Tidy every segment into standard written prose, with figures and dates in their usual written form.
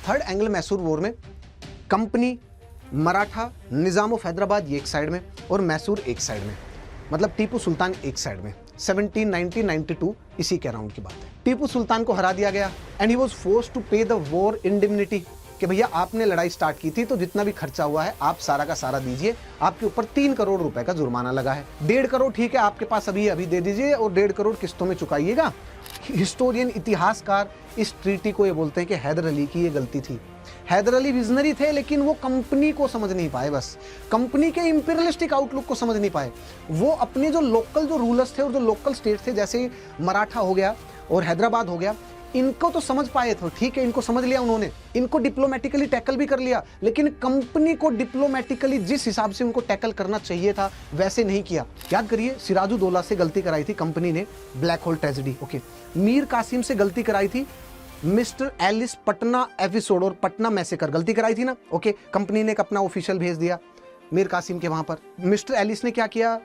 Third Anglo Mysore war में company, Maratha, Nizam of Hyderabad ये एक साइड में और मैसूर एक साइड में, मतलब टीपू सुल्तान एक साइड में। 1792 इसी के अराउंड की बात है। टीपू सुल्तान को हरा दिया गया and he was forced to pay the war indemnity, कि भैया आपने लड़ाई स्टार्ट की थी तो जितना भी खर्चा हुआ है आप सारा का सारा दीजिए, आपके ऊपर 3 करोड़ रुपए का जुर्माना लगा है। 1.5 करोड़ ठीक है आपके पास अभी दे दीजिए और 1.5 करोड़ किस्तों में चुकाइएगा। हिस्टोरियन, इतिहासकार इस ट्रीटी को ये बोलते हैं कि हैदर अली की ये गलती थी। हैदर अली विजनरी थे लेकिन वो कंपनी को समझ नहीं पाए, बस कंपनी के इंपीरियलिस्टिक आउटलुक को समझ नहीं पाए। वो अपने जो लोकल जो रूलर्स थे और जो लोकल स्टेट थे, जैसे मराठा हो गया और हैदराबाद हो गया, इनको तो समझ पाए थे, ठीक है, इनको समझ लिया उन्होंने, इनको डिप्लोमेटिकली टैकल भी कर लिया, लेकिन कंपनी को डिप्लोमेटिकली जिस हिसाब से उनको टैकल करना चाहिए था वैसे नहीं किया। याद करिए, सिराजुद्दौला से गलती कराई थी कंपनी ने, black hole tragedy, okay. Mir Qasim से गलती कराई थी, मिस्टर एलिस पटना एपिसोड और पटना मैसेकर, गलती कराई थी ना, ओके। कंपनी ने एक अपना ऑफिशियल भेज दिया मीर कासिम के वहां पर। मिस्टर एलिस ने क्या किया,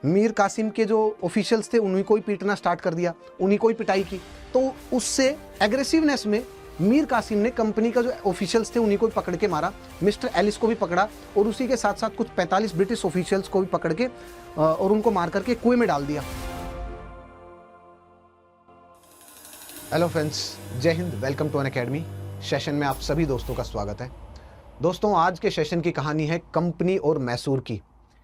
मीर कासिम के जो ऑफिशियल्स थे उन्हीं को ही पीटना स्टार्ट कर दिया, उन्हीं को ही पिटाई की। तो उससे एग्रेसिवनेस में मीर कासिम ने कंपनी का जो ऑफिशियल्स थे उन्हीं को भी पकड़ के मारा, मिस्टर एलिस को भी पकड़ा और उसी के साथ साथ कुछ 45 ब्रिटिश ऑफिशियल्स को भी पकड़ के और उनको मार करके कुएं में डाल दिया। हेलो फ्रेंड्स, जय हिंद, welcome to Unacademy. Session में आप सभी दोस्तों का स्वागत है। दोस्तों, आज के सेशन की कहानी है कंपनी और मैसूर की।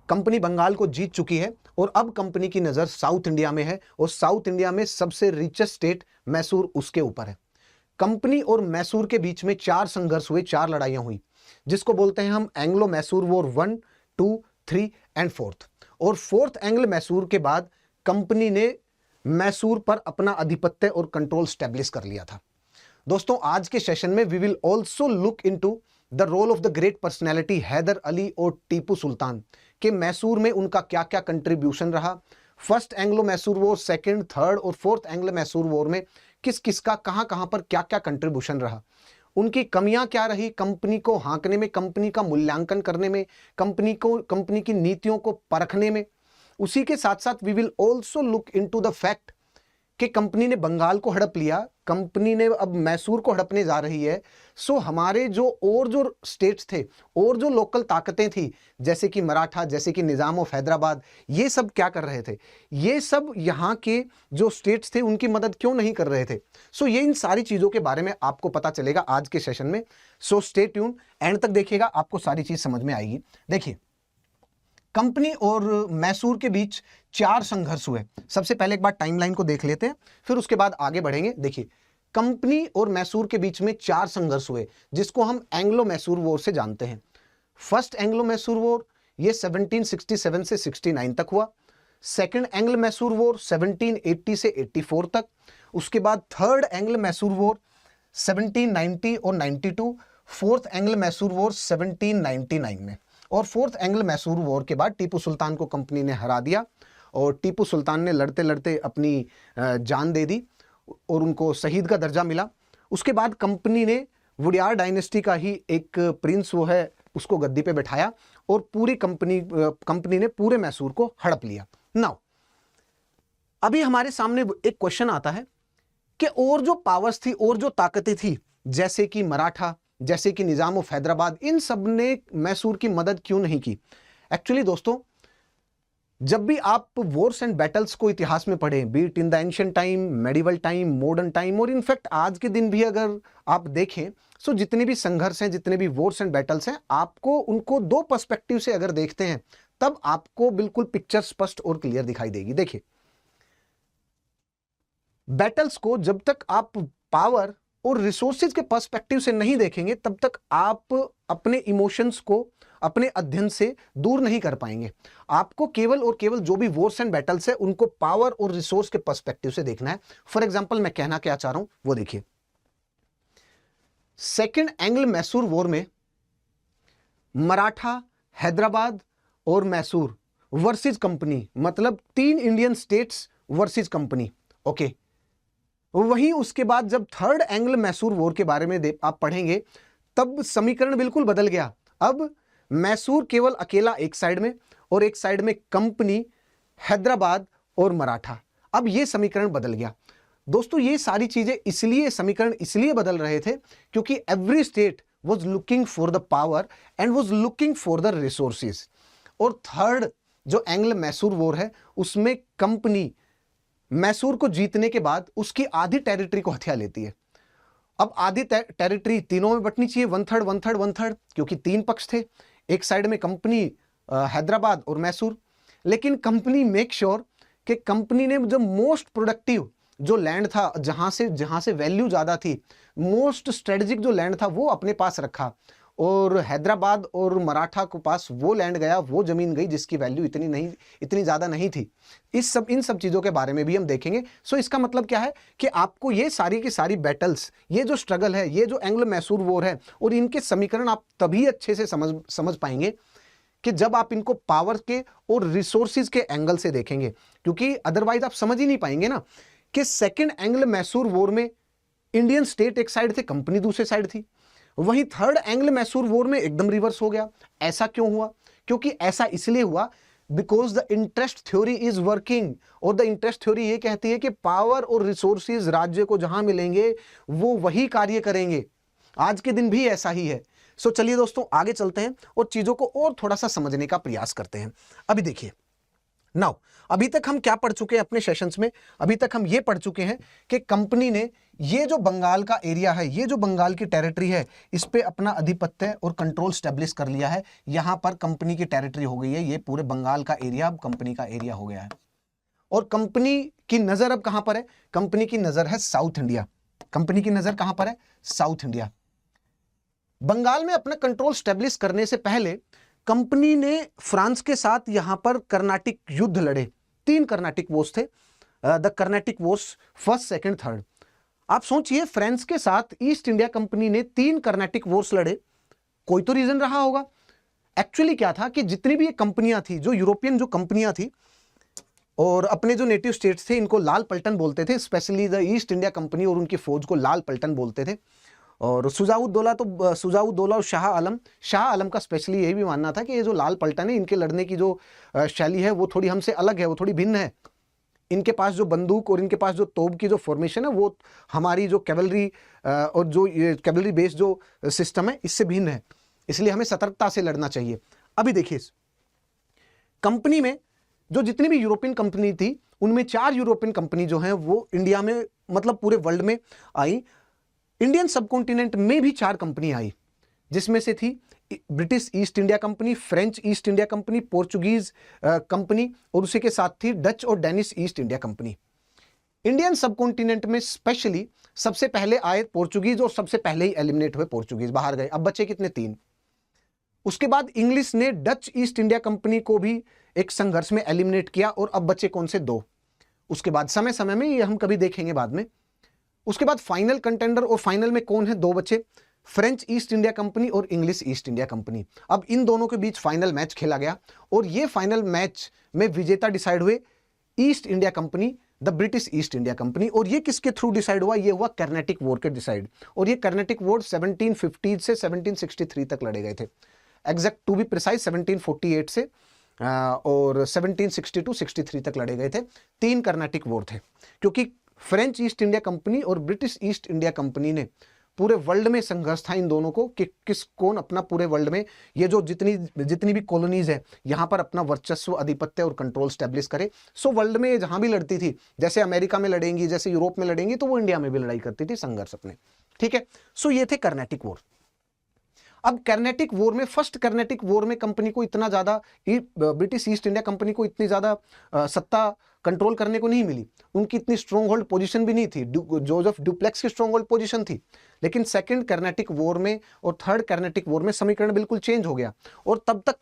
कंपनी बंगाल को जीत चुकी है और अब कंपनी की नजर साउथ इंडिया में है और साउथ इंडिया में सबसे रिचेस्ट स्टेट मैसूर उसके ऊपर है। कंपनी और मैसूर के बीच में 4 संघर्ष हुए, 4 लड़ाइयां हुई, जिसको बोलते हैं हम Anglo Mysore war 1, 2, 3 and 4th। और 4th एंग्लो मैसूर के बाद कंपनी ने मैसूर पर अपना आधिपत्य और कंट्रोल स्टैब्लिश कर लिया था। दोस्तों, आज के सेशन में we will also look into the role of the great personality Hyder Ali और टीपू सुल्तान के मैसूर में उनका क्या क्या कंट्रीब्यूशन रहा। First Anglo Mysore war, second, third और 4th एंग्लो मैसूर वॉर में किस किस का कहां पर क्या क्या कंट्रीब्यूशन रहा, उनकी कमियां क्या रही, कंपनी को हाँकने में, कंपनी का मूल्यांकन करने में, कंपनी की नीतियों को परखने में। उसी के साथ साथ we will also look into the fact कि कंपनी ने बंगाल को हड़प लिया, कंपनी ने अब मैसूर को हड़पने जा रही है। सो हमारे जो स्टेट्स थे और जो लोकल ताकतें थी, जैसे कि मराठा, जैसे कि निजाम ऑफ हैदराबाद, ये सब क्या कर रहे थे, ये सब यहाँ के जो स्टेट्स थे उनकी मदद क्यों नहीं कर रहे थे। सो ये इन सारी चीजों के बारे में आपको पता चलेगा आज के सेशन में। सो स्टे ट्यून, एंड तक देखिएगा, आपको सारी चीज समझ में आएगी। देखिए, कंपनी और मैसूर के बीच 4 संघर्ष हुए। सबसे पहले एक बार टाइमलाइन को देख लेते हैं, फिर उसके बाद आगे बढ़ेंगे। देखिए, कंपनी और मैसूर के बीच में 4 संघर्ष हुए, जिसको हम एंग्लो मैसूर वॉर से जानते हैं। फर्स्ट एंग्लो मैसूर वॉर ये 1767 से 69 तक हुआ। सेकंड एंग्लो मैसूर वॉर 1780 से 84 तक। उसके बाद थर्ड एंग्लो मैसूर वॉर 1790 और 92। 4th एंग्लो मैसूर वॉर 1799 में। और 4th एंग्लो मैसूर वॉर के बाद टीपू सुल्तान को कंपनी ने हरा दिया और टीपू सुल्तान ने लड़ते लड़ते अपनी जान दे दी और उनको शहीद का दर्जा मिला। उसके बाद कंपनी ने वुडियार डायनेस्टी का ही एक प्रिंस वो है उसको गद्दी पे बैठाया और पूरी कंपनी ने पूरे मैसूर को हड़प लिया। नाउ अभी हमारे सामने एक क्वेश्चन आता है कि और जो पावर्स थी और जो ताकतें थी, जैसे कि मराठा, जैसे कि निजाम ऑफ हैदराबाद, इन सब ने मैसूर की मदद क्यों नहीं की। एक्चुअली दोस्तों, जब भी आप वॉर्स एंड बैटल्स को इतिहास में पढ़ें, B it in the ancient time, medieval time, modern time और इनफैक्ट आज के दिन भी अगर आप देखें, सो जितने भी संघर्ष हैं, जितने भी वॉर्स एंड बैटल्स हैं, आपको उनको 2 पर्सपेक्टिव से अगर देखते हैं तब आपको बिल्कुल पिक्चर स्पष्ट और क्लियर दिखाई देगी। देखिए, बैटल्स को जब तक आप पावर और रिसोर्सेज के पर्सपेक्टिव से नहीं देखेंगे तब तक आप अपने इमोशंस को अपने अध्ययन से दूर नहीं कर पाएंगे। आपको केवल और केवल जो भी वॉर्स एंड बैटल्स है उनको पावर और रिसोर्स के पर्सपेक्टिव से देखना है। फॉर एग्जांपल, मैं कहना क्या चाह रहा हूं वो देखिए। सेकंड एंग्लो मैसूर वॉर में मराठा, हैदराबाद और मैसूर वर्सेस कंपनी, मतलब 3 Indian states versus company, okay. वहीं उसके बाद जब थर्ड एंग्लो मैसूर वॉर के बारे में आप पढ़ेंगे तब समीकरण बिल्कुल बदल गया। अब मैसूर केवल अकेला एक साइड में और एक साइड में कंपनी, हैदराबाद और मराठा। अब यह समीकरण बदल गया। दोस्तों ये सारी चीजें इसलिए, समीकरण इसलिए बदल रहे थे क्योंकि every state was looking for the power and was looking for the resources. और थर्ड जो एंग्लो मैसूर वॉर है उसमें कंपनी मैसूर को जीतने के बाद उसकी आधी टेरिटरी को हथिया लेती है। अब आधी टेरिटरी तीनों में बंटनी चाहिए, 1/3 1/3 1/3, क्योंकि तीन पक्ष थे, एक साइड में कंपनी हैदराबाद और मैसूर। लेकिन कंपनी मेक श्योर कि कंपनी ने जो मोस्ट प्रोडक्टिव जो लैंड था, जहां से वैल्यू ज्यादा थी, मोस्ट स्ट्रेटेजिक जो लैंड था वो अपने पास रखा, और हैदराबाद और मराठा के पास वो लैंड गया, वो जमीन गई जिसकी वैल्यू इतनी ज्यादा नहीं थी। इन सब चीजों के बारे में भी हम देखेंगे। सो इसका मतलब क्या है कि आपको ये सारी की सारी बैटल्स, ये जो स्ट्रगल है, ये जो एंग्लो मैसूर वॉर है, और इनके समीकरण आप तभी अच्छे से समझ पाएंगे कि जब आप इनको पावर के और रिसोर्सिस के एंगल से देखेंगे, क्योंकि अदरवाइज आप समझ ही नहीं पाएंगे ना कि सेकेंड एंग्लो मैसूर वॉर में इंडियन स्टेट एक साइड थे, कंपनी दूसरे साइड थी। वहीं थर्ड एंग्लो मैसूर वॉर में एकदम रिवर्स हो गया। ऐसा क्यों हुआ? क्योंकि ऐसा इसलिए हुआ because the interest theory is working, और द इंटरेस्ट थ्योरी ये कहती है कि पावर और रिसोर्सेज राज्य को जहां मिलेंगे वो वही कार्य करेंगे। आज के दिन भी ऐसा ही है। सो चलिए दोस्तों आगे चलते हैं और चीजों को और थोड़ा सा समझने का प्रयास करते हैं। अभी देखिए नाउ, अभी तक हम क्या पढ़ चुके हैं अपने सेशंस में? अभी तक हम ये पढ़ चुके हैं कि कंपनी ने ये जो बंगाल का एरिया है, ये जो बंगाल की टेरिटरी है, इस पे अपना अधिपत्य और कंट्रोल स्टैब्लिश कर लिया है। यहां पर कंपनी की टेरिटरी हो गई है, ये पूरे बंगाल का एरिया अब कंपनी का एरिया हो गया है। और कंपनी की नजर अब कहां पर है? कंपनी की नजर है साउथ इंडिया। कंपनी की नजर कहां पर है? South India. बंगाल में अपना कंट्रोल स्टैब्लिश करने से पहले कंपनी ने फ्रांस के साथ यहां पर कर्नाटिक युद्ध लड़े। 3 कर्नाटिक वॉर्स थे, the Carnatic Wars first, second, third. आप सोचिए फ्रांस के साथ ईस्ट इंडिया कंपनी ने 3 कर्नाटिक वॉर्स लड़े, कोई तो रीजन रहा होगा। एक्चुअली क्या था कि जितनी भी ये कंपनियां थी, जो यूरोपियन जो कंपनियां थी और अपने जो नेटिव स्टेट्स थे, इनको लाल पलटन बोलते थे, specially the East India company और उनकी फौज को लाल पलटन बोलते थे। और सुजाउद्दौला और शाह आलम का स्पेशली यही भी मानना था कि ये जो लाल पलटन है, इनके लड़ने की जो शैली है वो थोड़ी हमसे अलग है, वो थोड़ी भिन्न है। इनके पास जो बंदूक और इनके पास जो तोप की जो फॉर्मेशन है वो हमारी जो कैवलरी और जो कैवलरी बेस्ड जो सिस्टम है इससे भिन्न है, इसलिए हमें सतर्कता से लड़ना चाहिए। अभी देखिए कंपनी में जो जितनी भी यूरोपियन कंपनी थी, उनमें 4 यूरोपियन कंपनी जो है वो इंडिया में, मतलब पूरे वर्ल्ड में आई। इंडियन सबकॉन्टिनेंट में भी 4 कंपनी आई, जिसमें से थी British East India company, French east India company, Portuguese company, और उसी के साथ थी डच और Danish east India company. Indian subcontinent में स्पेशली सबसे पहले आए पोर्चुगीज और सबसे पहले ही एलिमिनेट हुए पोर्चुगीज, बाहर गए। अब बचे कितने? 3। उसके बाद इंग्लिश ने डच ईस्ट इंडिया कंपनी को भी एक संघर्ष में एलिमिनेट किया, और अब बचे कौन से? 2। उसके बाद समय समय में, ये हम कभी देखेंगे बाद में। उसके बाद फाइनल कंटेंडर और फाइनल में कौन है? 2 बचे, फ्रेंच ईस्ट इंडिया कंपनी और इंग्लिश ईस्ट इंडिया कंपनी। अब इन दोनों के बीच फाइनल मैच खेला गया, और ये फाइनल मैच में विजेता डिसाइड हुए east India company, the British East India company. और ये किसके थ्रू डिसाइड हुआ? ये हुआ कर्नाटिक वॉर के डिसाइड। और ये कर्नाटिक वॉर 1750 से 1763 तक लड़े गए थे। एग्जैक्ट टू बी प्रिसाइज 1748 से और 1762-63 तक लड़े गए थे। 3 कर्नाटिक वॉर थे, क्योंकि फ्रेंच ईस्ट इंडिया कंपनी और ब्रिटिश ईस्ट इंडिया कंपनी ने पूरे वर्ल्ड में संघर्ष था इन दोनों को कि कौन अपना पूरे वर्ल्ड में ये जो जितनी भी कॉलोनीज है यहाँ पर अपना वर्चस्व, अधिपत्य और कंट्रोल स्टैब्लिश करे। सो वर्ल्ड में ये जहां भी लड़ती थी, जैसे अमेरिका में लड़ेंगी, जैसे यूरोप में लड़ेंगी, तो वो इंडिया में भी लड़ाई करती थी, संघर्ष अपने। ठीक है, सो ये थे कर्नाटिक वॉर। अब कर्नाटिक वॉर में, फर्स्ट कर्नाटिक वॉर में कंपनी को इतना ज्यादा, ब्रिटिश ईस्ट इंडिया कंपनी को इतनी ज्यादा सत्ता कंट्रोल करने को नहीं मिली, उनकी इतनी स्ट्रॉन्ग होल्ड पोजीशन भी नहीं थी। जोसेफ डुप्लेक्स की स्ट्रॉन्ग होल्ड पोजीशन थी। लेकिन सेकंड कर्नाटिक वॉर में और थर्ड कर्नाटिक वॉर में समीकरण बिल्कुल चेंज हो गया। और तब तक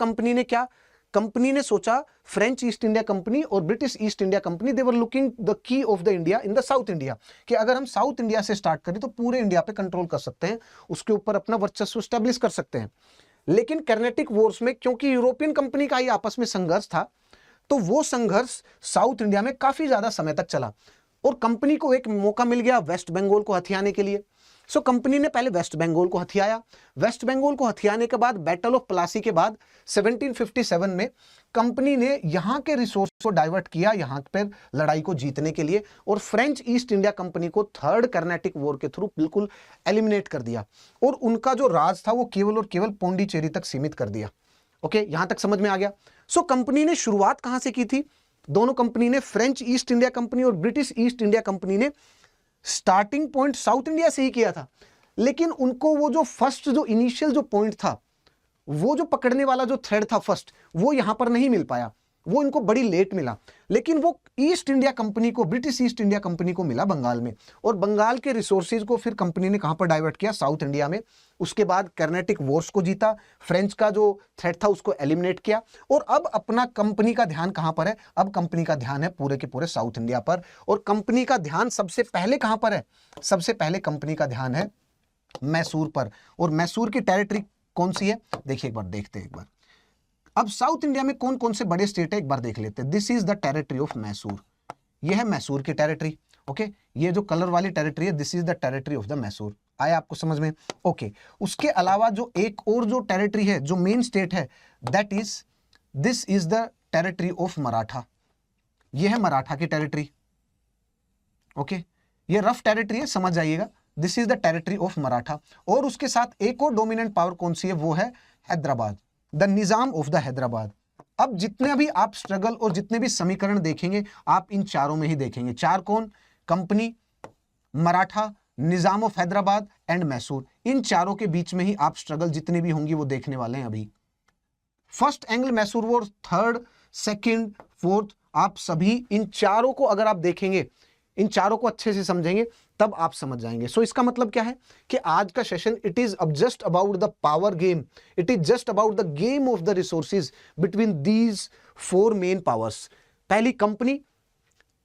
कंपनी ने सोचा, फ्रेंच ईस्ट इंडिया कंपनी और British East India company, they were looking the key of the India in the south India, कि अगर हम साउथ इंडिया से स्टार्ट करें तो पूरे इंडिया पे कंट्रोल कर सकते हैं, उसके ऊपर अपना वर्चस्व स्टैब्लिश कर सकते हैं। लेकिन कर्नाटिक वॉर्स में क्योंकि यूरोपियन कंपनी का ही आपस में संघर्ष था, तो वो संघर्ष साउथ इंडिया में काफी ज्यादा समय तक चला, और कंपनी को एक मौका मिल गया वेस्ट बंगाल को हथियाने के लिए। सो कंपनी ने पहले वेस्ट बंगाल को हथियाया। वेस्ट बंगाल को हथियाने के बाद बैटल ऑफ प्लासी के बाद 1757 में कंपनी ने यहां के रिसोर्स को डाइवर्ट किया यहां पर लड़ाई को जीतने के लिए, और फ्रेंच ईस्ट इंडिया कंपनी को थर्ड कर्नाटिक वॉर के थ्रू बिल्कुल एलिमिनेट कर दिया, और उनका जो राज था वो केवल और केवल पौंडीचेरी तक सीमित कर दिया। ओके, यहां तक समझ में आ गया। सो कंपनी ने शुरुआत कहां से की थी? दोनों कंपनी ने, फ्रेंच ईस्ट इंडिया कंपनी और ब्रिटिश ईस्ट इंडिया कंपनी ने स्टार्टिंग पॉइंट साउथ इंडिया से ही किया था, लेकिन उनको वो जो फर्स्ट जो इनिशियल जो पॉइंट था, वो जो पकड़ने वाला जो थ्रेड था फर्स्ट, वो यहां पर नहीं मिल पाया, वो इनको बड़ी लेट मिला। लेकिन वो ईस्ट इंडिया कंपनी को, ब्रिटिश ईस्ट इंडिया कंपनी को मिला बंगाल में, और बंगाल के रिसोर्सेज को फिर कंपनी ने कहां पर डाइवर्ट किया? साउथ इंडिया में। उसके बाद कर्नाटिक वॉर्स को जीता, फ्रेंच का जो थ्रेट था उसको एलिमिनेट किया, और अब अपना कंपनी का ध्यान कहां पर है? अब कंपनी का ध्यान है पूरे के पूरे साउथ इंडिया पर। और कंपनी का ध्यान सबसे पहले कहां पर है? सबसे पहले कंपनी का ध्यान है मैसूर पर। और मैसूर की टेरिटरी कौन सी है? देखिए एक बार देखते हैं एक बार। अब साउथ इंडिया में कौन कौन से बड़े स्टेट है एक बार देख लेते हैं। This is the territory of Mysore, यह है मैसूर की टेरिटरी। ओके, ये जो कलर वाली टेरिटरी है, this is the territory of the Mysore. आया आपको समझ में? ओके, उसके अलावा जो एक और जो टेरिटरी है, जो मेन स्टेट है, that is this is the territory of Maratha. यह है मराठा की टेरिटरी। ओके, ये रफ टेरिटरी है, समझ जाइएगा। This is the territory of Maratha. और उसके साथ एक और डोमिनेंट पावर कौन सी है? वो है Hyderabad, the Nizam of the Hyderabad. अब जितने भी आप स्ट्रगल और जितने भी समीकरण देखेंगे, आप इन चारों में ही देखेंगे। चार कौन? Company, Maratha, Nizam of Hyderabad and Mysore. इन चारों के बीच में ही आप स्ट्रगल जितनी भी होंगी वो देखने वाले हैं अभी। First Anglo Mysore war, third, second, fourth, आप सभी इन चारों को अगर आप देखेंगे, इन चारों को अच्छे से समझेंगे, तब आप समझ जाएंगे। सो इसका मतलब क्या है कि आज का सेशन इट इज अब just about the power game, it is just about the game of the resources between these four main powers. पहली company,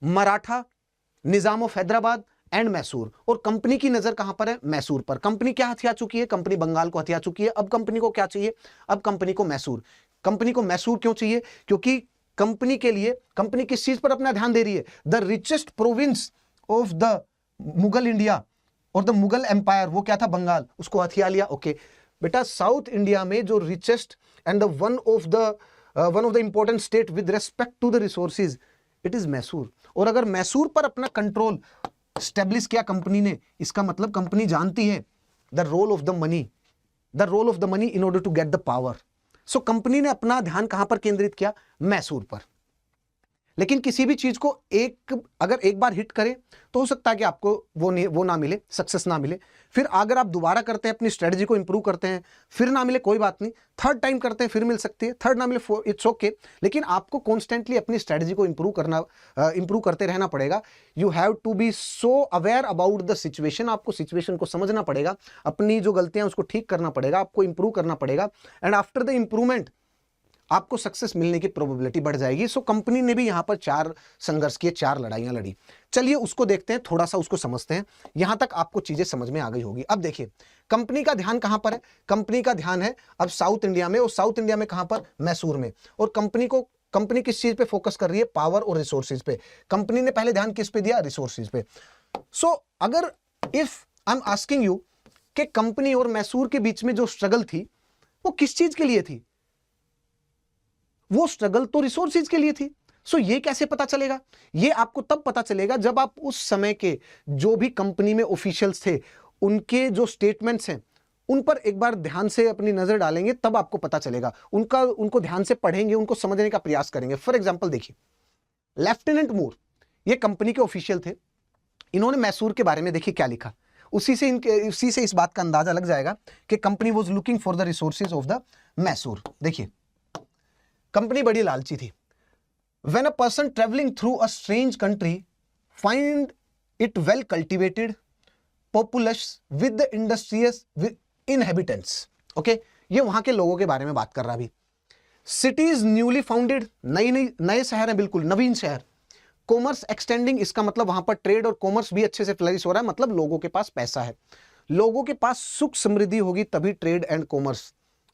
Maratha, Nizam of Hyderabad and Mysore. और कंपनी की नजर कहां पर है? मैसूर पर। कंपनी क्या हथिया चुकी है? कंपनी बंगाल को हथिया चुकी है। अब कंपनी को क्या चाहिए? अब कंपनी को मैसूर। कंपनी को मैसूर क्यों चाहिए? क्योंकि कंपनी के लिए, कंपनी किस चीज पर अपना ध्यान दे रही है? The richest province of the Mughal India और द मुगल एम्पायर, वो क्या था? बंगाल, उसको हथिया लिया। ओके बेटा, साउथ इंडिया में जो richest and the one of the important state with respect to the resources, it is Mysore. और अगर मैसूर पर अपना कंट्रोल स्टेब्लिश किया कंपनी ने, इसका मतलब कंपनी जानती है the role of the money, the role of the money in order to get the power. So company ने अपना ध्यान कहां पर केंद्रित किया? मैसूर पर। लेकिन किसी भी चीज को अगर एक बार हिट करें तो हो सकता है कि आपको वो ना मिले, सक्सेस ना मिले। फिर अगर आप दोबारा करते हैं, अपनी स्ट्रेटजी को इंप्रूव करते हैं, फिर ना मिले कोई बात नहीं, थर्ड टाइम करते हैं फिर मिल सकती है, थर्ड ना मिले इट्स ओके। लेकिन आपको कॉन्स्टेंटली अपनी स्ट्रेटजी को इंप्रूव करते रहना पड़ेगा। You have to be so aware about the situation. आपको सिचुएशन को समझना पड़ेगा, अपनी जो गलतियां उसको ठीक करना पड़ेगा, आपको इंप्रूव करना पड़ेगा, एंड आफ्टर द इंप्रूवमेंट आपको सक्सेस मिलने की प्रोबेबिलिटी बढ़ जाएगी। सो कंपनी ने भी यहां पर 4 संघर्ष किए, 4 लड़ाइयां लड़ी। चलिए उसको देखते हैं, थोड़ा सा उसको समझते हैं। यहां तक आपको चीजें समझ में आ गई होगी। अब देखिए कंपनी का ध्यान कहां पर है? कंपनी का ध्यान है अब साउथ इंडिया में, और साउथ इंडिया में कहां पर? मैसूर में। और कंपनी किस चीज पे फोकस कर रही है? पावर और रिसोर्सेज पे। कंपनी ने पहले ध्यान किस पे दिया? रिसोर्सेज पे। सो अगर if I am asking you कि कंपनी और मैसूर के बीच में जो स्ट्रगल थी वो किस चीज के लिए थी? वो स्ट्रगल तो रिसोर्सेज के लिए थी। सो ये कैसे पता चलेगा? ये आपको तब पता चलेगा जब आप उस समय के जो भी कंपनी में ऑफिशियल्स थे, उनके जो स्टेटमेंट्स हैं उन पर एक बार ध्यान से अपनी नजर डालेंगे, तब आपको पता चलेगा। उनको ध्यान से पढ़ेंगे, उनको समझने का प्रयास करेंगे। फॉर एग्जाम्पल देखिए, लेफ्टिनेंट मूर, ये कंपनी के ऑफिशियल थे। इन्होंने मैसूर के बारे में देखिए क्या लिखा। उसी से इस बात का अंदाजा लग जाएगा कि company was looking for the resources of the Mysore. देखिए कंपनी बड़ी लालची थी। When a person traveling through a strange country find it well cultivated, populous with the industrious inhabitants. Okay, ये वहां के लोगों के बारे में बात कर रहा भी। Cities newly founded, नए शहर हैं, बिल्कुल नवीन शहर। कॉमर्स एक्सटेंडिंग, इसका मतलब वहां पर ट्रेड और कॉमर्स भी अच्छे से फ्लरिश हो रहा है, मतलब लोगों के पास पैसा है। लोगों के पास सुख समृद्धि होगी तभी ट्रेड एंड कॉमर्स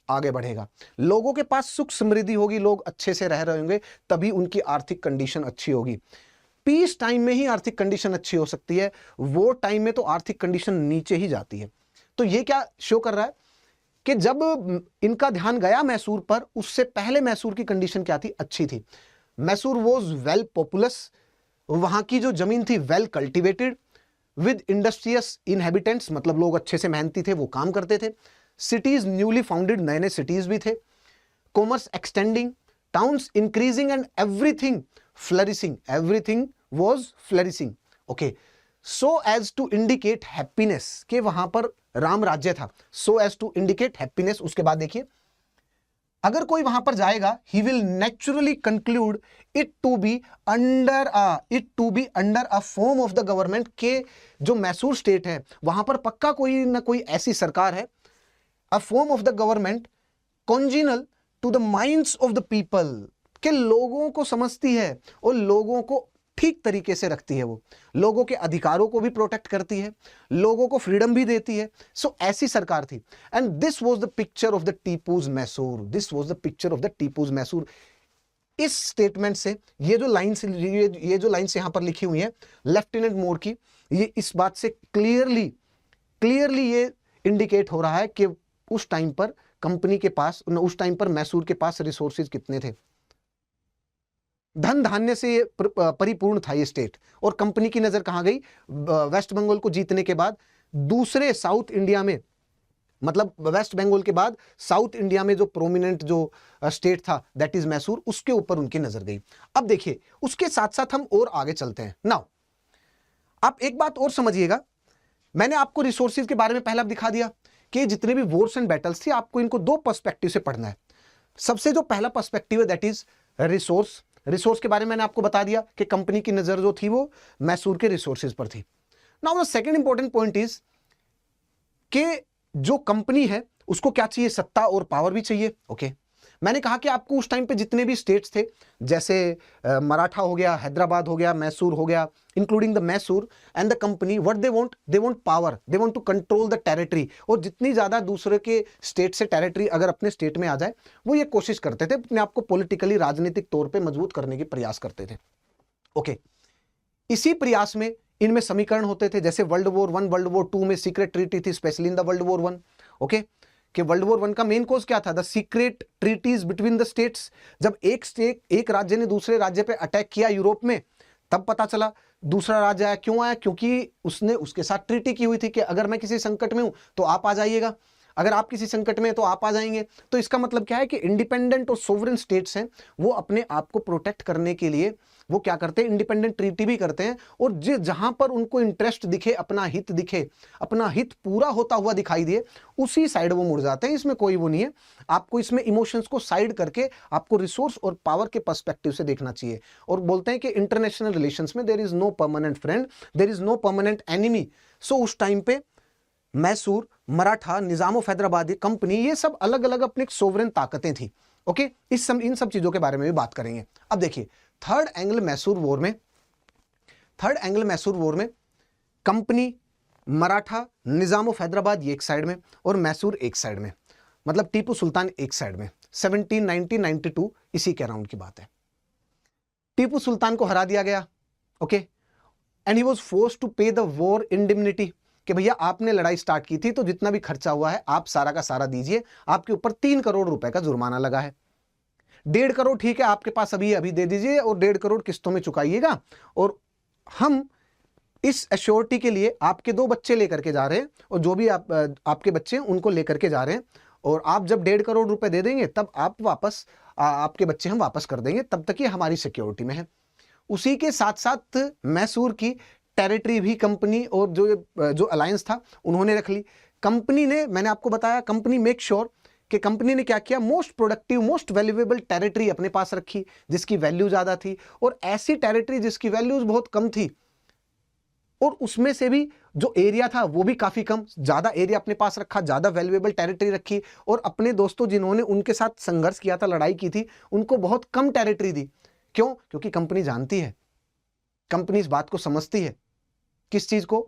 आगे बढ़ेगा। लोगों के पास सुख समृद्धि होगी, लोग अच्छे से रह रहे होंगे, तभी उनकी आर्थिक कंडीशन अच्छी होगी। पीस टाइम में ही आर्थिक कंडीशन अच्छी हो सकती है, वो टाइम में तो आर्थिक कंडीशन नीचे ही जाती है। तो ये क्या शो कर रहा है कि जब इनका ध्यान गया मैसूर पर, उससे पहले मैसूर की कंडीशन क्या थी? अच्छी थी। मैसूर वॉज वेल पॉपुलस, वहां की जो जमीन थी well cultivated, with industrious inhabitants, मतलब लोग अच्छे से मेहनती थे, वो काम करते थे। सिटीज न्यूली फाउंडेड, नए नए सिटीज भी थे। Commerce extending, towns increasing and everything flourishing, everything was flourishing. Okay, so as to indicate happiness, के वहां पर राम राज्य था, so as to indicate happiness. उसके बाद देखिए, अगर कोई वहां पर जाएगा, he will naturally conclude it to be under a form of the government, के जो मैसूर स्टेट है वहां पर पक्का कोई ना कोई ऐसी सरकार है, a form of the government congenial to the minds of the people, के लोगों को समझती है और लोगों को ठीक तरीके से रखती है, वो लोगों के अधिकारों को भी प्रोटेक्ट करती है, लोगों को फ्रीडम भी देती है। सो ऐसी सरकार थी। And this was the picture of the Tipu's Mysore, this was the picture of the Tipu's Mysore. इस स्टेटमेंट से ये जो लाइन्स यहां पर लिखी हुई है लेफ्टिनेंट मोर की, ये इस बात से क्लियरली ये इंडिकेट हो रहा है कि उस टाइम पर कंपनी के पास, उस टाइम पर मैसूर के पास रिसोर्सेज कितने थे। धन धान्य से परिपूर्ण था ये स्टेट। और कंपनी की नजर कहां गई? वेस्ट बंगाल को जीतने के बाद दूसरे साउथ इंडिया में, मतलब वेस्ट बंगाल के बाद साउथ इंडिया में जो प्रोमिनेंट जो स्टेट था दैट इज मैसूर, उसके ऊपर उनकी नजर गई। अब देखिए, उसके साथ साथ हम और आगे चलते हैं। नाउ आप एक बात और समझिएगा, मैंने आपको रिसोर्सेज के बारे में पहले दिखा दिया कि जितने भी वॉर्स एंड बैटल्स थी, आपको इनको दो पर्सपेक्टिव से पढ़ना है। सबसे जो पहला पर्सपेक्टिव है दैट इज रिसोर्स। रिसोर्स के बारे में मैंने आपको बता दिया कि कंपनी की नजर जो थी वो मैसूर के रिसोर्सेज पर थी। Now the second important point is कि जो कंपनी है उसको क्या चाहिए? सत्ता और पावर भी चाहिए। ओके, मैंने कहा कि आपको उस टाइम पे जितने भी स्टेट्स थे, जैसे मराठा हो गया, हैदराबाद हो गया, मैसूर हो गया, including the Mysore and the company, what they want power, they want to control the territory. और जितनी ज्यादा दूसरे के स्टेट से टेरिटरी अगर अपने स्टेट में आ जाए, वो ये कोशिश करते थे, अपने आप को पॉलिटिकली, राजनीतिक तौर पर मजबूत करने की प्रयास करते थे। ओके, इसी प्रयास में इनमें समीकरण होते थे, जैसे वर्ल्ड वॉर 1, वर्ल्ड वॉर 2 में सीक्रेट ट्रीटी थी, specially in the world war 1। Okay, कि वर्ल्ड वॉर 1 का मेन कॉज क्या था? The secret treaties between the states. जब एक राज्य ने दूसरे राज्य पे अटैक किया यूरोप में, तब पता चला दूसरा राज्य आया। क्यों आया? क्योंकि उसने उसके साथ ट्रीटी की हुई थी कि अगर मैं किसी संकट में हूं तो आप आ जाइएगा, अगर आप किसी संकट में हैं तो आप आ जाएंगे। तो इसका मतलब क्या है कि इंडिपेंडेंट और सोवरेन स्टेट्स हैं, वो अपने आप को प्रोटेक्ट करने के लिए वो क्या करते हैं? इंडिपेंडेंट ट्रीटी भी करते हैं। और जहां पर उनको इंटरेस्ट दिखे, अपना हित दिखे, अपना हित पूरा होता हुआ दिखाई दिए, उसी साइड वो मुड़ जाते हैं। इसमें कोई वो नहीं है। आपको इसमें इमोशंस को साइड करके आपको रिसोर्स और पावर के पर्सपेक्टिव से देखना चाहिए। और बोलते हैं कि इंटरनेशनल रिलेशंस में there is no permanent friend, there is no permanent enemy. So उस टाइम पे मैसूर, मराठा, निजाम ऑफ हैदराबाद कंपनी, ये सब अलग अलग अपनी सोवरेन ताकतें थी। ओके, इन सब चीजों के बारे में भी बात करेंगे। अब देखिए, थर्ड एंग्लो मैसूर वॉर में कंपनी, मराठा, निजाम ऑफ हैदराबाद ये एक साइड में और मैसूर एक साइड में, मतलब टीपू सुल्तान एक साइड में। 1792 इसी के अराउंड की बात है। टीपू सुल्तान को हरा दिया गया। Okay, and he was forced to pay the war indemnity, कि भैया आपने लड़ाई स्टार्ट की थी तो जितना भी खर्चा हुआ है आप सारा का सारा दीजिए। आपके ऊपर 3 करोड़ रुपए का जुर्माना लगा है। 1.5 करोड़ ठीक है आपके पास, अभी दे दीजिए, और 1.5 करोड़ किस्तों में चुकाइएगा। और हम इस एश्योरिटी के लिए आपके 2 बच्चे लेकर के जा रहे हैं, और जो भी आपके बच्चे हैं उनको लेकर के जा रहे हैं। और आप जब 1.5 करोड़ रुपए दे देंगे तब आप वापस आपके बच्चे हम वापस कर देंगे, तब तक ये हमारी सिक्योरिटी में है। उसी के साथ साथ मैसूर की टेरिटरी भी कंपनी और जो अलायंस था उन्होंने रख ली। कंपनी ने, मैंने आपको बताया, कंपनी मेक श्योर कि कंपनी ने क्या किया? Most productive, most valuable territory अपने पास रखी जिसकी वैल्यू ज्यादा थी, और ऐसी टेरिटरी जिसकी वैल्यूज बहुत कम थी और उसमें से भी जो एरिया था वो भी काफी कम, ज्यादा एरिया अपने पास रखा, ज्यादा वैल्यूएबल टेरिटरी रखी। और अपने दोस्तों जिन्होंने उनके साथ संघर्ष किया था, लड़ाई की थी, उनको बहुत कम टेरिटरी दी। क्यों? क्योंकि कंपनी जानती है, कंपनी इस बात को समझती है, किस चीज को,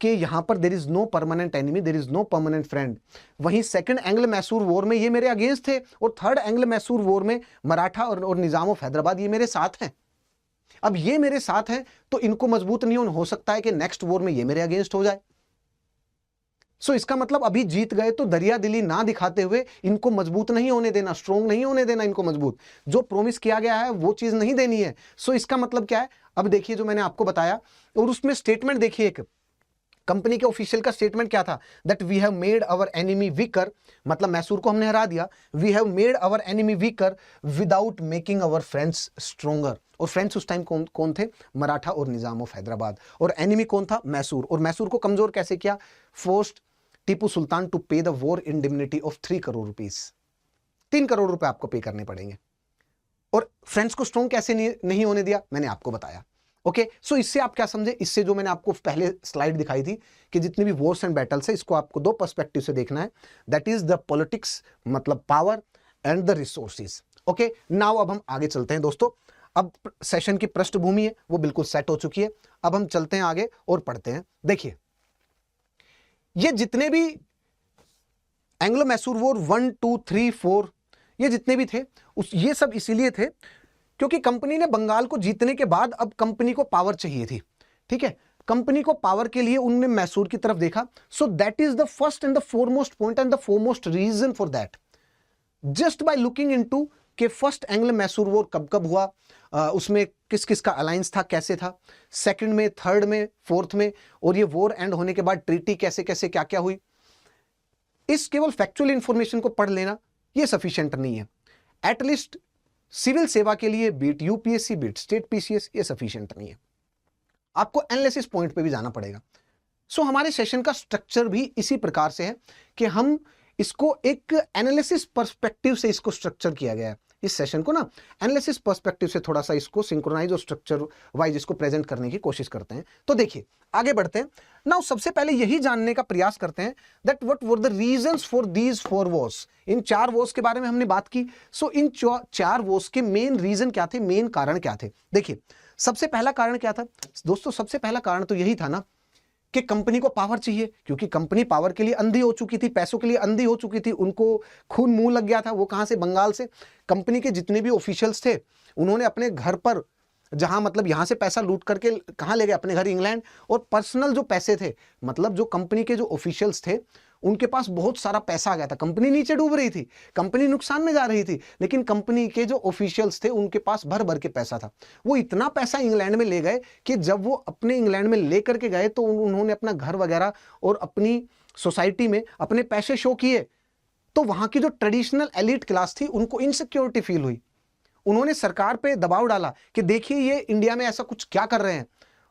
कि यहां पर there is no permanent enemy, there is no permanent friend. वहीं सेकंड एंग्लो मैसूर वॉर में ये मेरे अगेंस्ट थे, और थर्ड एंग्लो मैसूर वॉर में मराठा और निजाम ऑफ हैदराबाद ये मेरे साथ हैं। अब ये मेरे साथ हैं तो इनको मजबूत नहीं हो सकता है कि नेक्स्ट वॉर में ये मेरे अगेंस्ट हो जाए। सो इसका मतलब अभी जीत गए तो दरिया दिली ना दिखाते हुए इनको मजबूत नहीं होने देना, स्ट्रोंग नहीं होने देना इनको मजबूत। जो प्रॉमिस किया गया है वो चीज नहीं देनी है। सो इसका मतलब क्या है, अब देखिए जो मैंने आपको बताया, और उसमें स्टेटमेंट देखिए, एक कंपनी के ऑफिशियल का स्टेटमेंट क्या था, that we have made our enemy weaker, मतलब मैसूर को हमने हरा दिया। We have made our enemy weaker without making our friends stronger. और फ्रेंड्स उस टाइम कौन थे, मराठा और निजाम ऑफ हैदराबाद। और एनिमी कौन था, मैसूर। और मैसूर को कमजोर कैसे किया, forced Tipu Sultan to pay the war indemnity of 3 crore rupees, 3 crore रुपए आपको पे करने पड़ेंगे। और फ्रेंड्स को स्ट्रॉन्ग कैसे नहीं होने दिया, मैंने आपको बताया। ओके, सो इससे आप क्या समझे, इससे जो मैंने आपको पहले स्लाइड दिखाई थी कि जितनी भी वॉर्स एंड बैटल्स है, इसको आपको दो पर्सपेक्टिव से देखना है, दैट इज द पॉलिटिक्स, मतलब power, and the resources. Okay, now अब हम आगे चलते हैं दोस्तों। अब सेशन की पृष्ठभूमि है वो बिल्कुल सेट हो चुकी है। अब हम चलते हैं आगे और पढ़ते हैं। देखिए, ये जितने भी एंग्लो मैसूर वॉर 1, 2, 3, 4 ये जितने भी थे, ये सब इसीलिए थे क्योंकि कंपनी ने बंगाल को जीतने के बाद अब कंपनी को पावर चाहिए थी। ठीक है, कंपनी को पावर के लिए उन्होंने मैसूर की तरफ देखा। So that is the first and the foremost point and the foremost reason for that. Just by looking into कि फर्स्ट एंग्लो मैसूर वॉर कब कब हुआ, उसमें किस किस का अलायंस था, कैसे था, सेकंड में, थर्ड में, फोर्थ में, और ये वॉर एंड होने के बाद ट्रीटी कैसे कैसे क्या क्या हुई, इस केवल फैक्चुअल इंफॉर्मेशन को पढ़ लेना ये सफिशिएंट नहीं है। एटलीस्ट सिविल सेवा के लिए beat UPSC, beat state PCS, ये सफिशिएंट नहीं है, आपको एनालिसिस पॉइंट पे भी जाना पड़ेगा। सो हमारे सेशन का स्ट्रक्चर भी इसी प्रकार से है कि हम इसको एक एनालिसिस पर्सपेक्टिव से इसको स्ट्रक्चर किया गया है। इस सेशन को ना एनालिसिस पर्सपेक्टिव से थोड़ा सा इसको सिंक्रोनाइज और स्ट्रक्चर वाइज इसको प्रेजेंट करने की कोशिश करते हैं। तो देखिए आगे बढ़ते हैं। नाउ सबसे पहले यही जानने का प्रयास करते हैं that what were the reasons for these 4 Wars. In 4 Wars के बारे में हमने बात की। सो इन 4 वॉर्स के मेन रीजन क्या थे, मेन कारण क्या थे। देखिए सबसे पहला कारण क्या था दोस्तों, सबसे पहला कारण तो यही था ना कि कंपनी को पावर चाहिए, क्योंकि कंपनी पावर के लिए अंधी हो चुकी थी, पैसों के लिए अंधी हो चुकी थी, उनको खून मुंह लग गया था। वो कहां से, बंगाल से। कंपनी के जितने भी ऑफिशियल्स थे उन्होंने अपने घर पर, जहां मतलब यहां से पैसा लूट करके कहां ले गए, अपने घर इंग्लैंड। और पर्सनल जो पैसे थे, मतलब जो कंपनी के जो ऑफिशियल्स थे उनके पास बहुत सारा पैसा आ गया था। कंपनी नीचे डूब रही थी, कंपनी नुकसान में जा रही थी, लेकिन कंपनी के जो ऑफिशियल्स थे उनके पास भर भर के पैसा था। वो इतना पैसा इंग्लैंड में ले गए कि जब वो अपने इंग्लैंड में ले करके गए तो उन्होंने अपना घर वगैरह और अपनी सोसाइटी में अपने पैसे शो किए। तो वहां की जो ट्रेडिशनल एलिट क्लास थी उनको इनसिक्योरिटी फील हुई। उन्होंने सरकार पे दबाव डाला कि देखिए ये इंडिया में ऐसा कुछ क्या कर रहे हैं।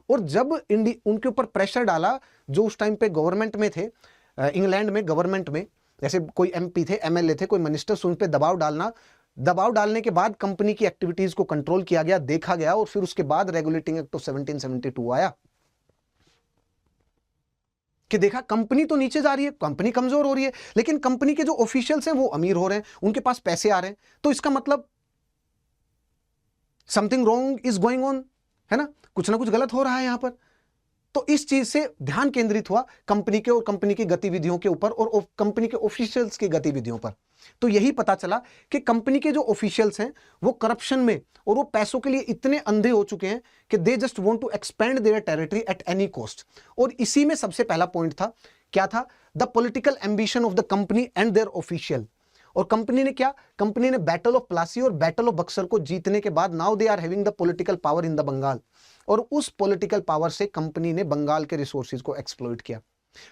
और जब उनके ऊपर प्रेशर डाला, जो उस टाइम पे गवर्नमेंट में थे, इंग्लैंड में गवर्नमेंट में जैसे कोई एमपी थे, एमएलए थे, कोई मिनिस्टर्स, उन पे दबाव डालना, दबाव डालने के बाद कंपनी की एक्टिविटीज को कंट्रोल किया गया, देखा गया, और फिर उसके बाद रेगुलेटिंग एक्ट ऑफ 1772 आया कि देखा कंपनी तो नीचे जा रही है, कंपनी कमजोर हो रही है, लेकिन कंपनी के जो ऑफिशियल्स हैं वो अमीर हो रहे हैं, उनके पास पैसे आ रहे हैं। तो इसका मतलब something wrong is going on, है ना, कुछ ना कुछ गलत हो रहा है यहां पर। तो इस चीज से ध्यान केंद्रित हुआ कंपनी के और कंपनी की गतिविधियों के ऊपर और कंपनी के ऑफिशियल्स की गतिविधियों पर। तो यही पता चला कि कंपनी के जो ऑफिशियल्स हैं वो करप्शन में और वो पैसों के लिए इतने अंधे हो चुके हैं कि they just want to expand their territory at any cost. और इसी में सबसे पहला पॉइंट था, क्या था, the political ambition of the company and their official. और कंपनी ने क्या, कंपनी ने बैटल ऑफ प्लासी और बैटल ऑफ बक्सर को जीतने के बाद now they are having the political power in the Bengal. और उस पॉलिटिकल पावर से कंपनी ने बंगाल के रिसोर्सेज को एक्सप्लॉइट किया।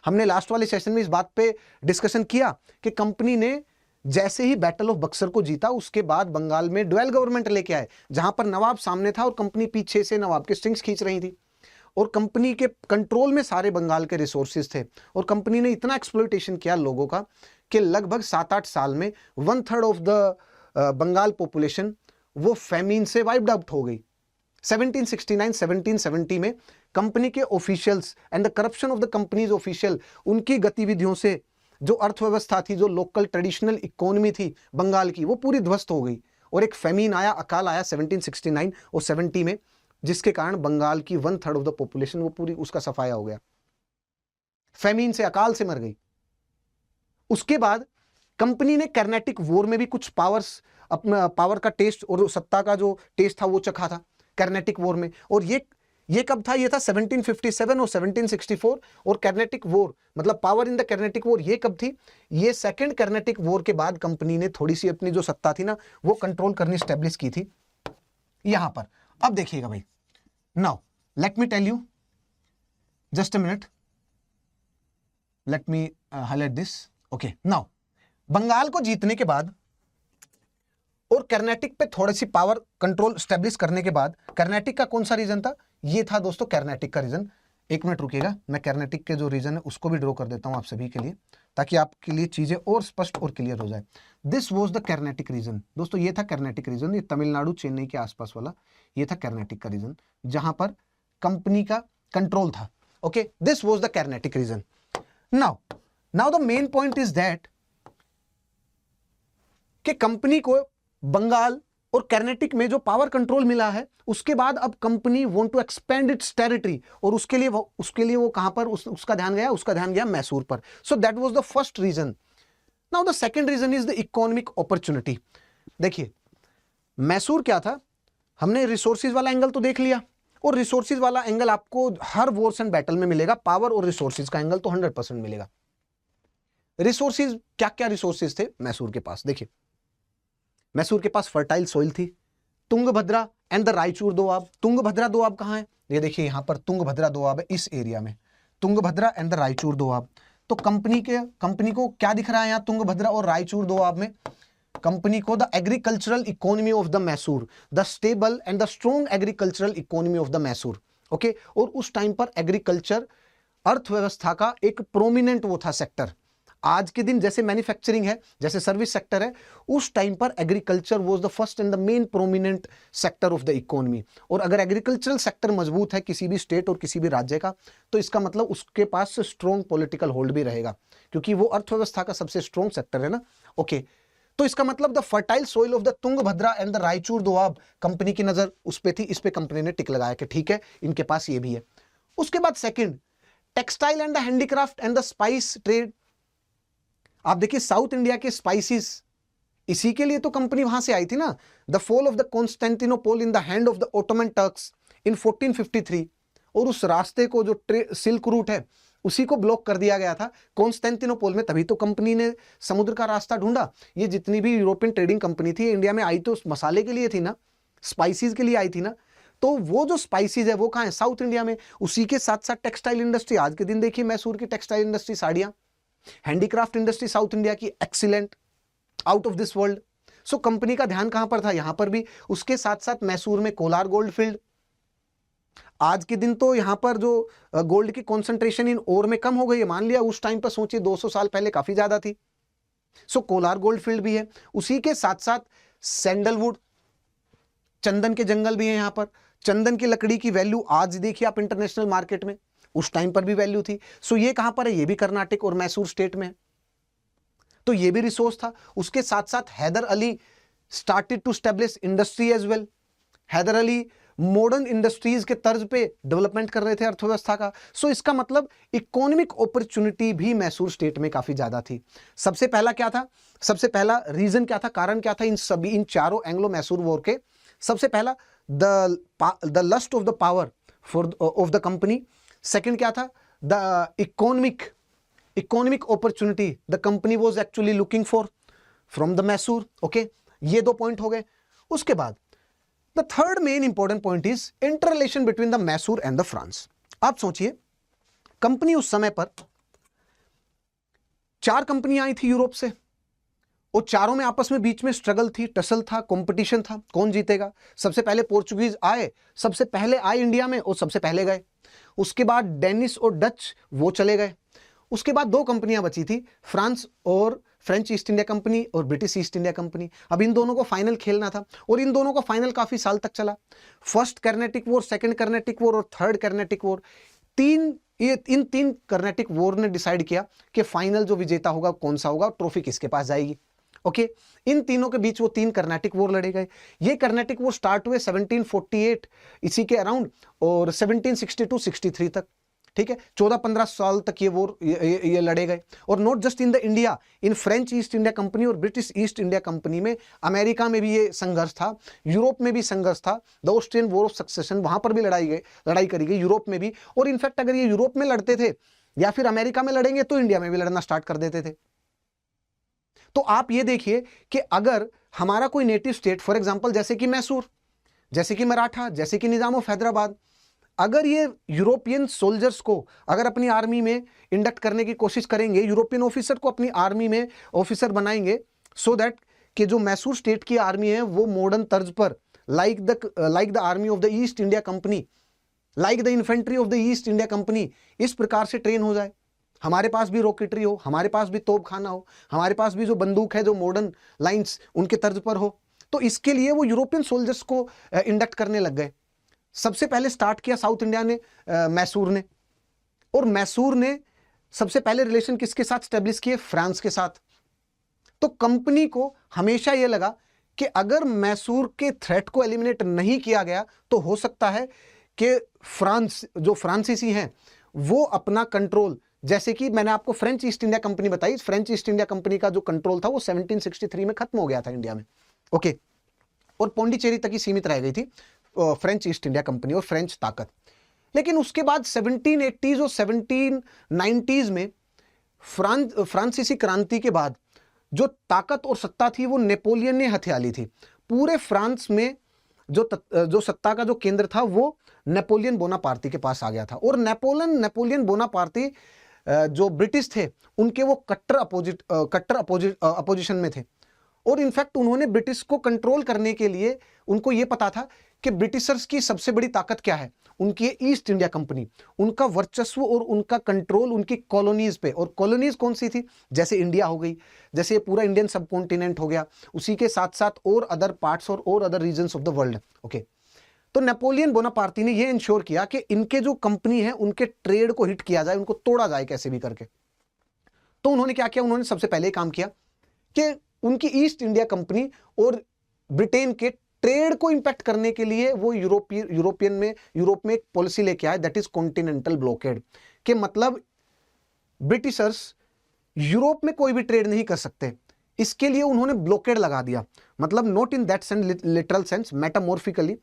हमने लास्ट वाले सेशन में इस बात पे डिस्कशन किया कि कंपनी ने जैसे ही बैटल ऑफ बक्सर को जीता उसके बाद बंगाल में ड्वेल गवर्नमेंट लेके आए, जहां पर नवाब सामने था और कंपनी पीछे से नवाब के स्ट्रिंग्स खींच रही थी। और कंपनी के कंट्रोल में सारे बंगाल के रिसोर्सेज थे। और कंपनी ने इतना एक्सप्लॉइटेशन किया लोगों का कि लगभग 7-8 साल में 1/3 ऑफ द बंगाल पॉपुलेशन वो फेमिन से वाइप्ड आउट हो गई। 1769-1770 में कंपनी के officials and the corruption of the companies official, उनकी गतिविधियों से जो अर्थव्यवस्था थी, जो लोकल ट्रेडिशनल इकोनॉमी थी बंगाल की, वो पूरी ध्वस्त हो गई। और एक फेमिन आया, अकाल आया 1769 और 70 में, जिसके कारण बंगाल की 1/3 ऑफ द पॉपुलेशन वो पूरी उसका सफाया हो गया, फेमिन से, अकाल से मर गई। उसके बाद कंपनी ने कर्नाटिक वॉर में भी कुछ पावर का टेस्ट और सत्ता का जो टेस्ट था वो चखा था। कर्नेटिक वॉर में। और ये कब था? ये था 1757 और 1764। और कर्नेटिक वॉर मतलब power in the Carnatic war ये कब थी? ये सेकंड कर्नेटिक वॉर के बाद कंपनी ने थोड़ी सी अपनी जो सत्ता थी ना वो कंट्रोल करनी स्टेब्लिश की थी यहां पर। अब देखिएगा भाई, now let me tell you, just a minute, let me highlight this. Okay, now Bengal को जीतने के बाद और कर्नाटक पे थोड़ी सी पावर कंट्रोल स्टेब्लिश करने के बाद कर्नाटक का कौन सा रीजन था? ये था दोस्तों कर्नाटक का रीजन। एक मिनट रुकिएगा, मैं कर्नाटक के जो रीजन है उसको भी ड्रॉ कर देता हूं आप सभी के लिए, ताकि आपके लिए चीजें और स्पष्ट और क्लियर हो जाए। This was the Karnataka region. दोस्तों ये था कर्नाटक रीजन, ये तमिलनाडु चेन्नई के आसपास वाला ये था कर्नाटक का रीजन जहां पर कंपनी का कंट्रोल था। Okay, this was the Karnataka region. Now the main point is that कि कंपनी को बंगाल और कर्नाटक में जो पावर कंट्रोल मिला है उसके बाद अब company want to expand its territory, और उसके लिए वो कहां पर उसका ध्यान गया? उसका ध्यान गया मैसूर पर। So that was the first reason. Now the second reason is the economic opportunity. देखिए मैसूर क्या था, हमने रिसोर्सेज वाला एंगल तो देख लिया, और रिसोर्सेज वाला एंगल आपको हर वॉर्स एंड बैटल में मिलेगा। पावर और रिसोर्सेज का एंगल तो 100% मिलेगा। रिसोर्सेज क्या क्या रिसोर्सेज थे मैसूर के पास? देखिए मैसूर के पास फर्टाइल सॉइल थी, तुंगभद्रा एंड द रायचूर दोआब। तुंगभद्रा दोआब कहां है? ये देखिए यहां पर तुंगभद्रा दोआब है, इस एरिया में तुंगभद्रा एंड द रायचूर दोआब। तो कंपनी को क्या दिख रहा है यहां तुंगभद्रा और रायचूर दोआब में? कंपनी को the agricultural economy of the Mysore, the stable and the strong agricultural economy of the Mysore. Okay, और उस टाइम पर एग्रीकल्चर अर्थव्यवस्था का एक प्रोमिनेंट वो था सेक्टर। आज के दिन जैसे मैन्युफैक्चरिंग है, जैसे सर्विस सेक्टर है, उस टाइम पर agriculture was the first and the main prominent sector of the economy. और अगर एग्रीकल्चरल सेक्टर मजबूत है किसी भी स्टेट और किसी भी राज्य का, तो इसका मतलब उसके पास स्ट्रॉन्ग पॉलिटिकल होल्ड भी रहेगा, क्योंकि वो अर्थव्यवस्था का सबसे स्ट्रॉन्ग सेक्टर है ना। ओके, तो इसका मतलब the fertile soil of the Tungabhadra and the Raichur Doab, company की नजर उस पे थी, इस पे कंपनी ने टिक लगाया कि ठीक है इनके पास ये भी है। उसके बाद second, textile and the handicraft and the spice trade. आप देखिए साउथ इंडिया के स्पाइसेस, इसी के लिए तो कंपनी वहां से आई थी ना। The fall of the Constantinople in the hand of the Ottoman Turks in 1453, और उस रास्ते को जो सिल्क रूट है उसी को ब्लॉक कर दिया गया था कॉन्स्टेंटिनोपल में, तभी तो कंपनी ने समुद्र का रास्ता ढूंढा। ये जितनी भी यूरोपियन ट्रेडिंग कंपनी थी इंडिया में आई तो मसाले के लिए थी ना, स्पाइसेस के लिए आई थी ना। तो वो जो स्पाइसेस है वो कहाँ है? साउथ इंडिया में। उसी के साथ साथ टेक्सटाइल इंडस्ट्री, आज के दिन देखिए मैसूर की टेक्सटाइल इंडस्ट्री, साड़ियां, हैंडीक्राफ्ट इंडस्ट्री साउथ इंडिया की excellent, out of this world. So company का ध्यान कहां पर था? यहां पर भी। उसके साथ साथ मैसूर में कोलार गोल्ड फील्ड, आज के दिन तो यहां पर जो गोल्ड की कॉन्सेंट्रेशन इन ओर में कम हो गई है, मान लिया उस टाइम पर सोचिए 200 साल पहले काफी ज्यादा थी। सो कोलार गोल्ड फील्ड भी है। उसी के साथ साथ सैंडलवुड, चंदन के जंगल भी है यहां पर। चंदन की लकड़ी की वैल्यू आज देखिए आप इंटरनेशनल मार्केट में, उस टाइम पर भी वैल्यू थी। सो ये कहां पर है? ये भी कर्नाटक और मैसूर स्टेट में है, तो ये भी रिसोर्स था। उसके साथ साथ Hyder Ali started to establish industry as well. Hyder Ali modern industries के तर्ज पे डेवलपमेंट कर रहे थे अर्थव्यवस्था का। सो इसका मतलब इकोनॉमिक अपॉर्चुनिटी भी मैसूर स्टेट में काफी ज्यादा थी। सबसे पहला क्या था? सबसे पहला रीजन क्या था, कारण क्या था इन चारों एंग्लो मैसूर वॉर के? सबसे पहला the lust of the power for of the company. Second क्या था? The economic opportunity the company was actually looking for from the Mysore. Okay, ये दो पॉइंट हो गए। उसके बाद the third main important point is inter relation between the Mysore and the France. आप सोचिए कंपनी उस समय पर 4 कंपनियां आई थी यूरोप से, और चारों में आपस में बीच में स्ट्रगल थी, टसल था, कंपटीशन था, कौन जीतेगा। सबसे पहले पोर्चुगीज आए, सबसे पहले आए इंडिया में और सबसे पहले गए। उसके बाद डेनिस और डच वो चले गए। उसके बाद 2 कंपनियां बची थी, फ्रांस और फ्रेंच ईस्ट इंडिया कंपनी और ब्रिटिश ईस्ट इंडिया कंपनी। अब इन दोनों को फाइनल खेलना था, और इन दोनों का फाइनल काफी साल तक चला। First Carnatic war, second Carnatic war और थर्ड कर्नाटिक वॉर, इन 3 कर्नाटिक वॉर ने डिसाइड किया कि फाइनल जो विजेता होगा कौन सा होगा, ट्रॉफी किसके पास जाएगी। ओके, इन तीनों के बीच वो 3 कर्नाटिक वॉर लड़े गए। ये कर्नाटिक वॉर स्टार्ट हुए 1748 इसी के अराउंड, और 1762-63 तक ठीक है, 14-15 साल तक ये वॉर ये लड़े गए। और not just in the India, in French east India company और ब्रिटिश ईस्ट इंडिया कंपनी में, अमेरिका में भी ये संघर्ष था, यूरोप में भी संघर्ष था। The Austrian war of succession, वहां पर भी लड़ाई करी गई, यूरोप में भी। और इनफैक्ट अगर ये यूरोप में लड़ते थे या फिर अमेरिका में लड़ेंगे तो इंडिया में भी लड़ना स्टार्ट कर देते थे। तो आप ये देखिए कि अगर हमारा कोई नेटिव स्टेट, फॉर एग्जांपल जैसे कि मैसूर, जैसे कि मराठा, जैसे कि निजाम ऑफ हैदराबाद, अगर ये यूरोपियन सोल्जर्स को अगर अपनी आर्मी में इंडक्ट करने की कोशिश करेंगे, यूरोपियन ऑफिसर को अपनी आर्मी में ऑफिसर बनाएंगे, सो दैट कि जो मैसूर स्टेट की आर्मी है वो मॉडर्न तर्ज पर like the army of the East India company, like the infantry of the East India company, इस प्रकार से ट्रेन हो जाए। हमारे पास भी रॉकेटरी हो, हमारे पास भी तोपखाना हो, हमारे पास भी जो बंदूक है जो मॉडर्न लाइंस उनके तर्ज पर हो। तो इसके लिए वो यूरोपियन सोल्जर्स को इंडक्ट करने लग गए। सबसे पहले स्टार्ट किया साउथ इंडिया ने, मैसूर ने। और मैसूर ने सबसे पहले रिलेशन किसके साथ स्टैब्लिश किए? फ्रांस के साथ। तो कंपनी को हमेशा यह लगा कि अगर मैसूर के थ्रेट को एलिमिनेट नहीं किया गया तो हो सकता है कि फ्रांस, जो फ्रांसीसी हैं, वो अपना कंट्रोल, जैसे कि मैंने आपको फ्रेंच ईस्ट इंडिया कंपनी बताई, फ्रेंच ईस्ट इंडिया कंपनी का जो कंट्रोल था वो 1763 में खत्म हो गया था इंडिया में, ओके। और पौंडीचेरी तक ही सीमित रह गई थी फ्रेंच ईस्ट इंडिया कंपनी और फ्रेंच ताकत। लेकिन उसके बाद 1780s और 1790s में फ्रांसीसी क्रांति के बाद जो ताकत और सत्ता थी वो नेपोलियन ने हथिया ली थी। पूरे फ्रांस में जो सत्ता का जो केंद्र था वो नेपोलियन बोनापार्टी के पास आ गया था। और नेपोलियन बोनापार्टी जो ब्रिटिश थे उनके वो कट्टर अपोजिशन में थे। और इनफैक्ट उन्होंने ब्रिटिश को कंट्रोल करने के लिए उनको ये पता था कि ब्रिटिशर्स की सबसे बड़ी ताकत क्या है, उनकी ईस्ट इंडिया कंपनी, उनका वर्चस्व और उनका कंट्रोल उनकी कॉलोनीज पे। और कॉलोनीज कौन सी थी? जैसे इंडिया हो गई, जैसे पूरा इंडियन सब कॉन्टिनेंट हो गया, उसी के साथ साथ और अदर पार्ट्स और other regions of the world, okay. तो नेपोलियन बोनापार्टी ने यह इंश्योर किया कि इनके जो कंपनी है उनके ट्रेड को हिट किया जाए, उनको तोड़ा जाए कैसे भी करके। तो उन्होंने क्या किया? उन्होंने सबसे पहले काम किया कि उनकी ईस्ट इंडिया कंपनी और ब्रिटेन के ट्रेड को इंपैक्ट करने के लिए वो यूरोप में एक पॉलिसी लेके आए, दैट इज कॉन्टिनेंटल ब्लॉकेड। के मतलब ब्रिटिशर्स यूरोप में कोई भी ट्रेड नहीं कर सकते, इसके लिए उन्होंने ब्लॉकेड लगा दिया। मतलब not in that sense, literal sense, metamorphically,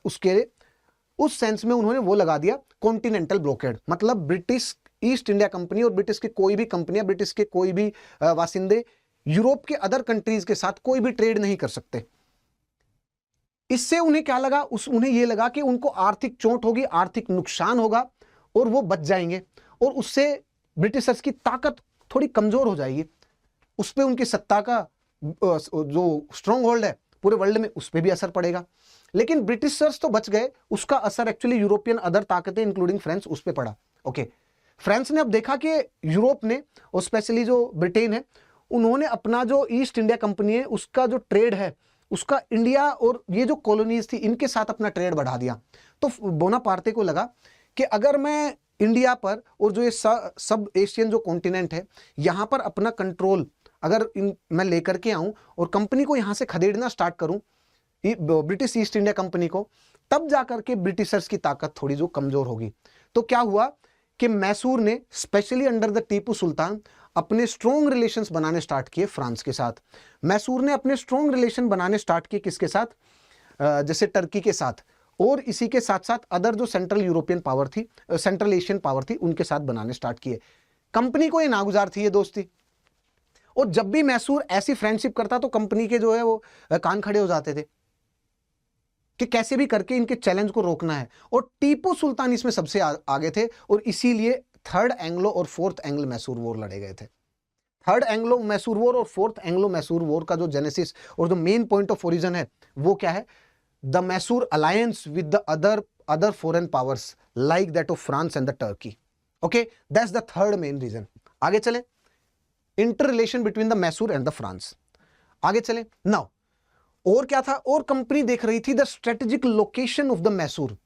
उसके उस सेंस में उन्होंने वो लगा दिया कॉन्टिनेंटल ब्लॉकेड। मतलब ब्रिटिश ईस्ट इंडिया कंपनी और ब्रिटिश की कोई भी कंपनियां, ब्रिटिश के कोई भी वासिंदे यूरोप के अदर कंट्रीज के साथ कोई भी ट्रेड नहीं कर सकते। इससे उन्हें क्या लगा? उन्हें यह लगा कि उनको आर्थिक चोट होगी, आर्थिक नुकसान होगा और वो बच जाएंगे, और उससे ब्रिटिशर्स की ताकत थोड़ी कमजोर हो जाएगी, उस पर उनकी सत्ता का जो स्ट्रॉन्ग होल्ड है पूरे वर्ल्ड में उस पर भी असर पड़ेगा। लेकिन ब्रिटिशर्स तो बच गए, उसका असर एक्चुअली यूरोपियन अदर ताकतें इंक्लूडिंग फ्रांस उस पर पड़ा, ओके। फ्रांस ने अब देखा कि यूरोप ने और स्पेशली जो ब्रिटेन है उन्होंने अपना जो ईस्ट इंडिया कंपनी है उसका जो ट्रेड है उसका इंडिया और ये जो कॉलोनीज थी इनके साथ अपना ट्रेड बढ़ा दिया। तो बोनापार्टे को लगा कि अगर मैं इंडिया पर और जो ये सब एशियन जो कॉन्टिनेंट है यहाँ पर अपना कंट्रोल अगर मैं लेकर के आऊं और कंपनी को यहाँ से खदेड़ना स्टार्ट करूं, ब्रिटिश ईस्ट इंडिया कंपनी को, तब जाकर के ब्रिटिशर्स की ताकत थोड़ी जो कमजोर होगी। तो क्या हुआ कि मैसूर ने स्पेशली अंडर द टीपू सुल्तान अपने स्ट्रॉन्ग रिलेशंस बनाने स्टार्ट किए फ्रांस के साथ। मैसूर ने अपने स्ट्रॉन्ग रिलेशन बनाने स्टार्ट किए किसके साथ? जैसे टर्की के साथ, और इसी के साथ साथ अदर जो सेंट्रल यूरोपियन पावर थी, सेंट्रल एशियन पावर थी, उनके साथ बनाने स्टार्ट किए। कंपनी को ये नागुजार थी ये दोस्ती, और जब भी मैसूर ऐसी फ्रेंडशिप करता तो कंपनी के जो है वो कान खड़े हो जाते थे कि कैसे भी करके इनके चैलेंज को रोकना है। और टीपू सुल्तान इसमें सबसे आगे थे, और इसीलिए थर्ड एंग्लो और फोर्थ एंग्लो मैसूर वॉर लड़े गए थे। थर्ड एंग्लो मैसूर वॉर और फोर्थ एंग्लो मैसूर वॉर का जो जेनेसिस और जो मेन पॉइंट ऑफ ओरिजिन है वो क्या है? The Mysore alliance with the other foreign powers like that of France and the Turkey, okay, that's the third main reason. आगे चले, inter relation between the Mysore and the France. आगे चले now, और क्या था? और कंपनी देख रही थी the strategic location of the Mysore.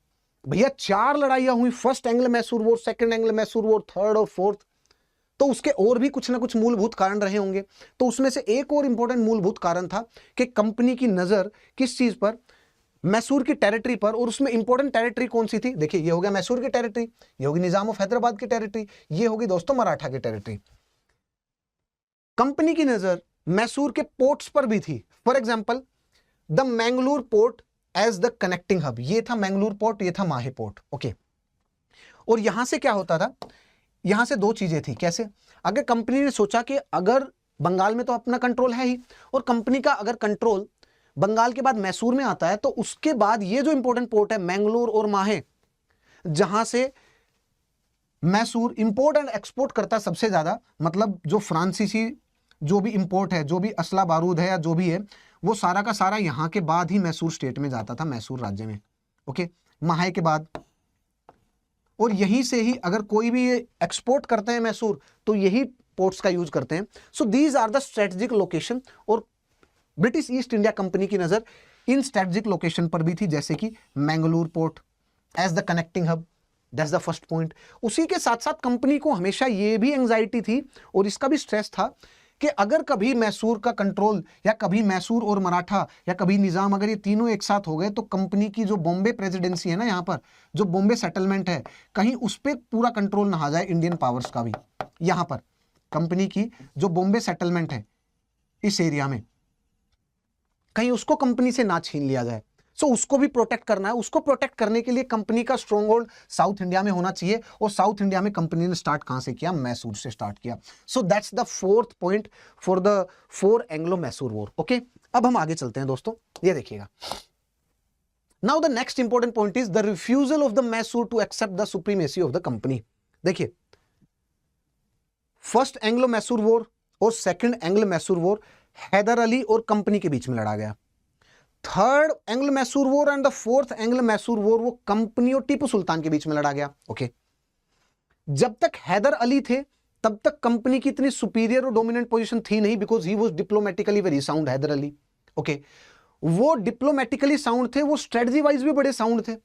भैया 4 लड़ाइयां हुई, first Anglo Mysore war, second Anglo Mysore war, third और फोर्थ, तो उसके और भी कुछ ना कुछ मूलभूत कारण रहे होंगे। तो उसमें से एक और इंपॉर्टेंट मूलभूत कारण था कि कंपनी की नजर किस चीज पर? मैसूर की टेरिटरी पर, और उसमें इंपॉर्टेंट टेरिटरी कौन सी थी? देखिए, ये हो गया मैसूर की टेरिटरी, ये होगी निजाम ऑफ हैदराबाद की टेरिटरी, ये होगी दोस्तों मराठा की टेरिटरी। कंपनी की नजर मैसूर के पोर्ट्स पर भी थी। For example the Mangalore port as the connecting hub, ये था मैंगलोर पोर्ट, ये था माहे पोर्ट। ओके, और यहां से क्या होता था, यहां से दो चीजें थी। कैसे? अगर कंपनी ने सोचा कि अगर बंगाल में तो अपना कंट्रोल है ही, और कंपनी का अगर कंट्रोल बंगाल के बाद मैसूर में आता है, तो उसके बाद ये जो इंपॉर्टेंट पोर्ट है मैंगलोर और माहे, जहां से मैसूर इंपोर्ट एंड एक्सपोर्ट करता है सबसे ज्यादा, मतलब जो फ्रांसीसी जो भी इंपोर्ट है, जो भी असला बारूद है या जो भी है, वो सारा का सारा यहां के बाद ही मैसूर स्टेट में जाता था, मैसूर राज्य में। ओके, माहे के बाद, और यहीं से ही अगर कोई भी एक्सपोर्ट करते हैं मैसूर, तो यही पोर्ट्स का यूज करते हैं। So these are the strategic location, और ब्रिटिश ईस्ट इंडिया कंपनी की नजर इन स्ट्रेटेजिक लोकेशन पर भी थी, जैसे कि Mangalore port as the connecting hub, that's the first point. उसी के साथ साथ कंपनी को हमेशा ये भी एंजाइटी थी और इसका भी स्ट्रेस था कि अगर कभी मैसूर का कंट्रोल, या कभी मैसूर और मराठा, या कभी निजाम, अगर ये तीनों एक साथ हो गए, तो कंपनी की जो बॉम्बे प्रेसिडेंसी है ना, यहाँ पर जो बॉम्बे सेटलमेंट है, कहीं उस पर पूरा कंट्रोल ना आ जाए इंडियन पावर्स का भी। यहाँ पर कंपनी की जो बॉम्बे सेटलमेंट है इस एरिया में, कहीं उसको कंपनी से ना छीन लिया जाए। सो उसको भी प्रोटेक्ट करना है। उसको प्रोटेक्ट करने के लिए कंपनी का स्ट्रॉन्ग होल्ड साउथ इंडिया में होना चाहिए, और साउथ इंडिया में कंपनी ने स्टार्ट कहां से किया? मैसूर से स्टार्ट किया। So that's the fourth point for the four Anglo Mysore war. Okay, अब हम आगे चलते हैं दोस्तों, ये देखिएगा। Now the next important point is the refusal of the Mysore to accept the supremacy of the company. देखिए, फर्स्ट एंग्लो मैसूर वॉर और second Anglo Mysore war Hyder Ali और कंपनी के बीच में लड़ा गया। Third Anglo Mysore war and the fourth Anglo Mysore war वो company और टीपू सुल्तान के बीच में लड़ा गया। ओके, जब तक हैदर अली थे तब तक कंपनी की इतनी सुपीरियर और डोमिनेंट पोजीशन थी नहीं, because he was diplomatically very sound, Hyder Ali. Okay, वो डिप्लोमेटिकली साउंड थे, वो स्ट्रेटजी वाइज भी बड़े साउंड थे।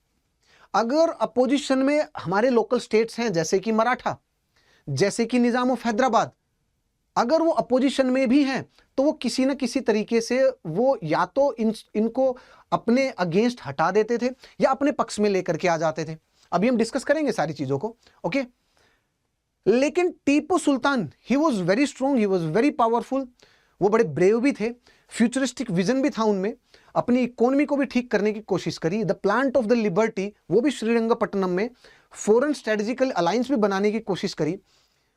अगर अपोजिशन में हमारे लोकल स्टेट्स हैं जैसे कि मराठा, जैसे कि निजाम ऑफ हैदराबाद, अगर वो अपोजिशन में भी हैं, तो वो किसी न किसी तरीके से वो या तो इनको अपने अगेंस्ट हटा देते थे या अपने पक्ष में लेकर के आ जाते थे। अभी हम डिस्कस करेंगे सारी चीजों को। ओके, लेकिन Tipu Sultan, he was very strong, he was very powerful, वो बड़े ब्रेव भी थे, फ्यूचरिस्टिक विजन भी था उनमें, अपनी इकोनॉमी को भी ठीक करने की कोशिश करी। The plant of the liberty, वो भी श्रीरंगपट्टनम में फॉरेन स्ट्रेटेजिकल अलायंस भी बनाने की कोशिश करी।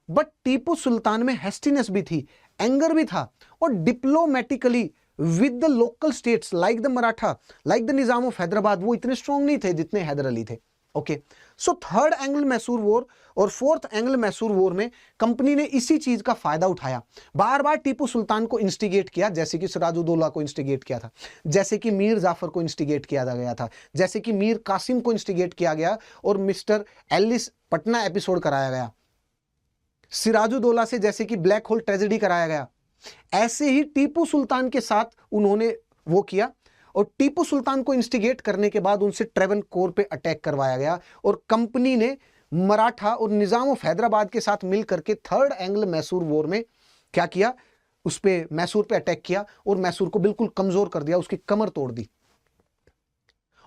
बट टीपू सुल्तान में हेस्टीनेस भी थी, एंगर भी था, और diplomatically with the local states like the Maratha, like the Nizam of Hyderabad, वो इतने स्ट्रॉन्ग नहीं थे जितने हैदर अली थे। Okay, so third Anglo Mysore war और फोर्थ एंग्लो मैसूर वॉर में कंपनी ने इसी चीज का फायदा उठाया। बार बार टीपू सुल्तान को इंस्टिगेट किया, जैसे कि सिराजुद्दौला को इंस्टिगेट किया था, जैसे कि मीर जाफर को इंस्टिगेट किया गया था, जैसे कि मीर कासिम को इंस्टिगेट किया गया और मिस्टर एलिस पटना एपिसोड कराया गया, सिराजुद्दौला से जैसे कि ब्लैक होल ट्रेजेडी कराया गया। ऐसे ही टीपू सुल्तान के साथ उन्होंने वो किया, और टीपू सुल्तान को इंस्टिगेट करने के बाद उनसे ट्रेवनकोर पे अटैक करवाया गया, और कंपनी ने मराठा और निजाम ऑफ हैदराबाद के साथ मिलकर के थर्ड एंग्लो मैसूर वॉर में क्या किया? उस पे मैसूर पे अटैक किया और मैसूर को बिल्कुल कमजोर कर दिया, उसकी कमर तोड़ दी।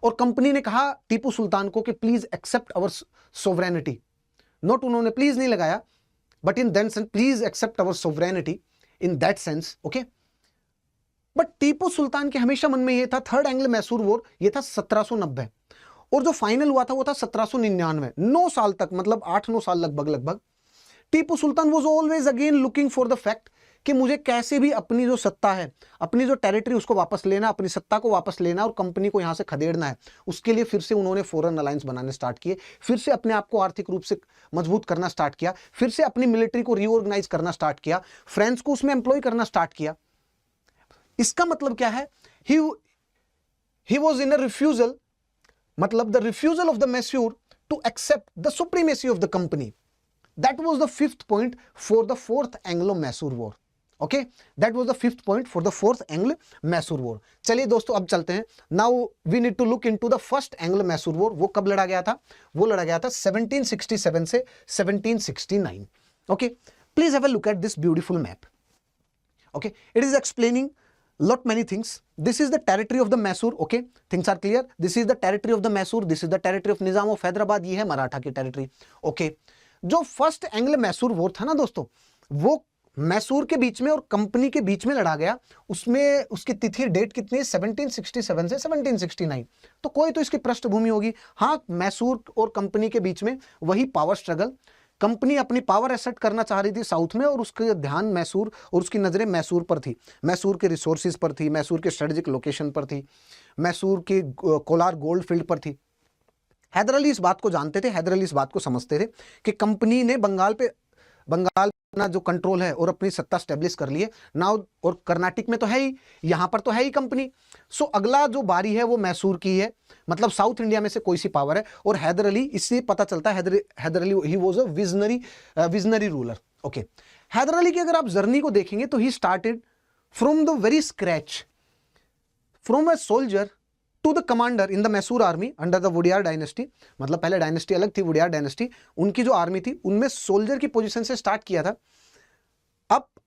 और कंपनी ने कहा टीपू सुल्तान को कि please accept our sovereignty. Note उन्होंने प्लीज नहीं लगाया, but in that sense, please accept our sovereignty in that sense, okay? But Tipu Sultan के हमेशा मन में ये था, थर्ड एंग्लो मैसूर वॉर ये था 1790, और जो फाइनल हुआ था वो था 1799। 9 साल तक, मतलब 8-9 साल लगभग Tipu Sultan was always again looking for the fact कि मुझे कैसे भी अपनी जो सत्ता है, अपनी जो टेरिटरी, उसको वापस लेना, अपनी सत्ता को वापस लेना और कंपनी को यहां से खदेड़ना है। उसके लिए फिर से उन्होंने फॉरेन अलायंस बनाने स्टार्ट किए, फिर से अपने आप को आर्थिक रूप से मजबूत करना स्टार्ट किया, फिर से अपनी मिलिट्री को रीऑर्गेनाइज करना स्टार्ट किया, फ्रेंच को उसमें एम्प्लॉय करना स्टार्ट किया। इसका मतलब क्या है? He was in a refusal, मतलब the refusal of the Mysore to accept the supremacy of the company. That was the fifth point for the fourth Anglo-Mysore War. Okay, that was the fifth point for the fourth Anglo-Mysore War. चलिए दोस्तों अब चलते हैं. Now we need to look into the first Anglo-Mysore War. वो कब लड़ा गया था? वो लड़ा गया था 1767 से 1769. Okay, please have a look at this beautiful map. Okay, it is explaining lot many things. This is the territory of the Mysore. Okay, things are clear. This is the territory of the Mysore. This is the territory of Nizam of Hyderabad. ये है मराठा की territory. Okay, जो first Anglo Mysore war था ना दोस्तों, वो मैसूर के बीच में और कंपनी के बीच में लड़ा गया. उसमें उसकी तिथि डेट कितनी है? 1767 से 1769. तो कोई तो इसकी पृष्ठभूमि होगी. हाँ, मैसूर और कंपनी के बीच में वही पावर स्ट्रगल. कंपनी अपनी पावर एसेट करना चाह रही थी साउथ में, और उसका ध्यान मैसूर और उसकी नजरें मैसूर पर थी. मैसूर के रिसोर्सेज पर थी, मैसूर के स्ट्रेटेजिक लोकेशन पर थी, मैसूर के कोलार गोल्ड फील्ड पर थी. हैदर अली इस बात को जानते थे, हैदर अली इस बात को समझते थे कि कंपनी ने बंगाल अपना जो कंट्रोल है और अपनी सत्ता स्टेब्लिश कर ली है नाउ, और कर्नाटक में तो है ही, यहां पर तो है ही कंपनी. सो अगला जो बारी है वो मैसूर की है, मतलब साउथ इंडिया में से कोई सी पावर है. और हैदर अली, इससे पता चलता है Haider Ali he was a visionary ruler. Okay, Haider Ali की अगर आप जर्नी को देखेंगे तो he started from the very scratch, from a soldier to the commander in the Mysore army under the Wodeyar dynasty. मतलब पहले डायनेस्टी अलग थी, वुडियार डायनेस्टी, उनकी जो आर्मी थी उनमें सोल्जर की पोजीशन से स्टार्ट किया था.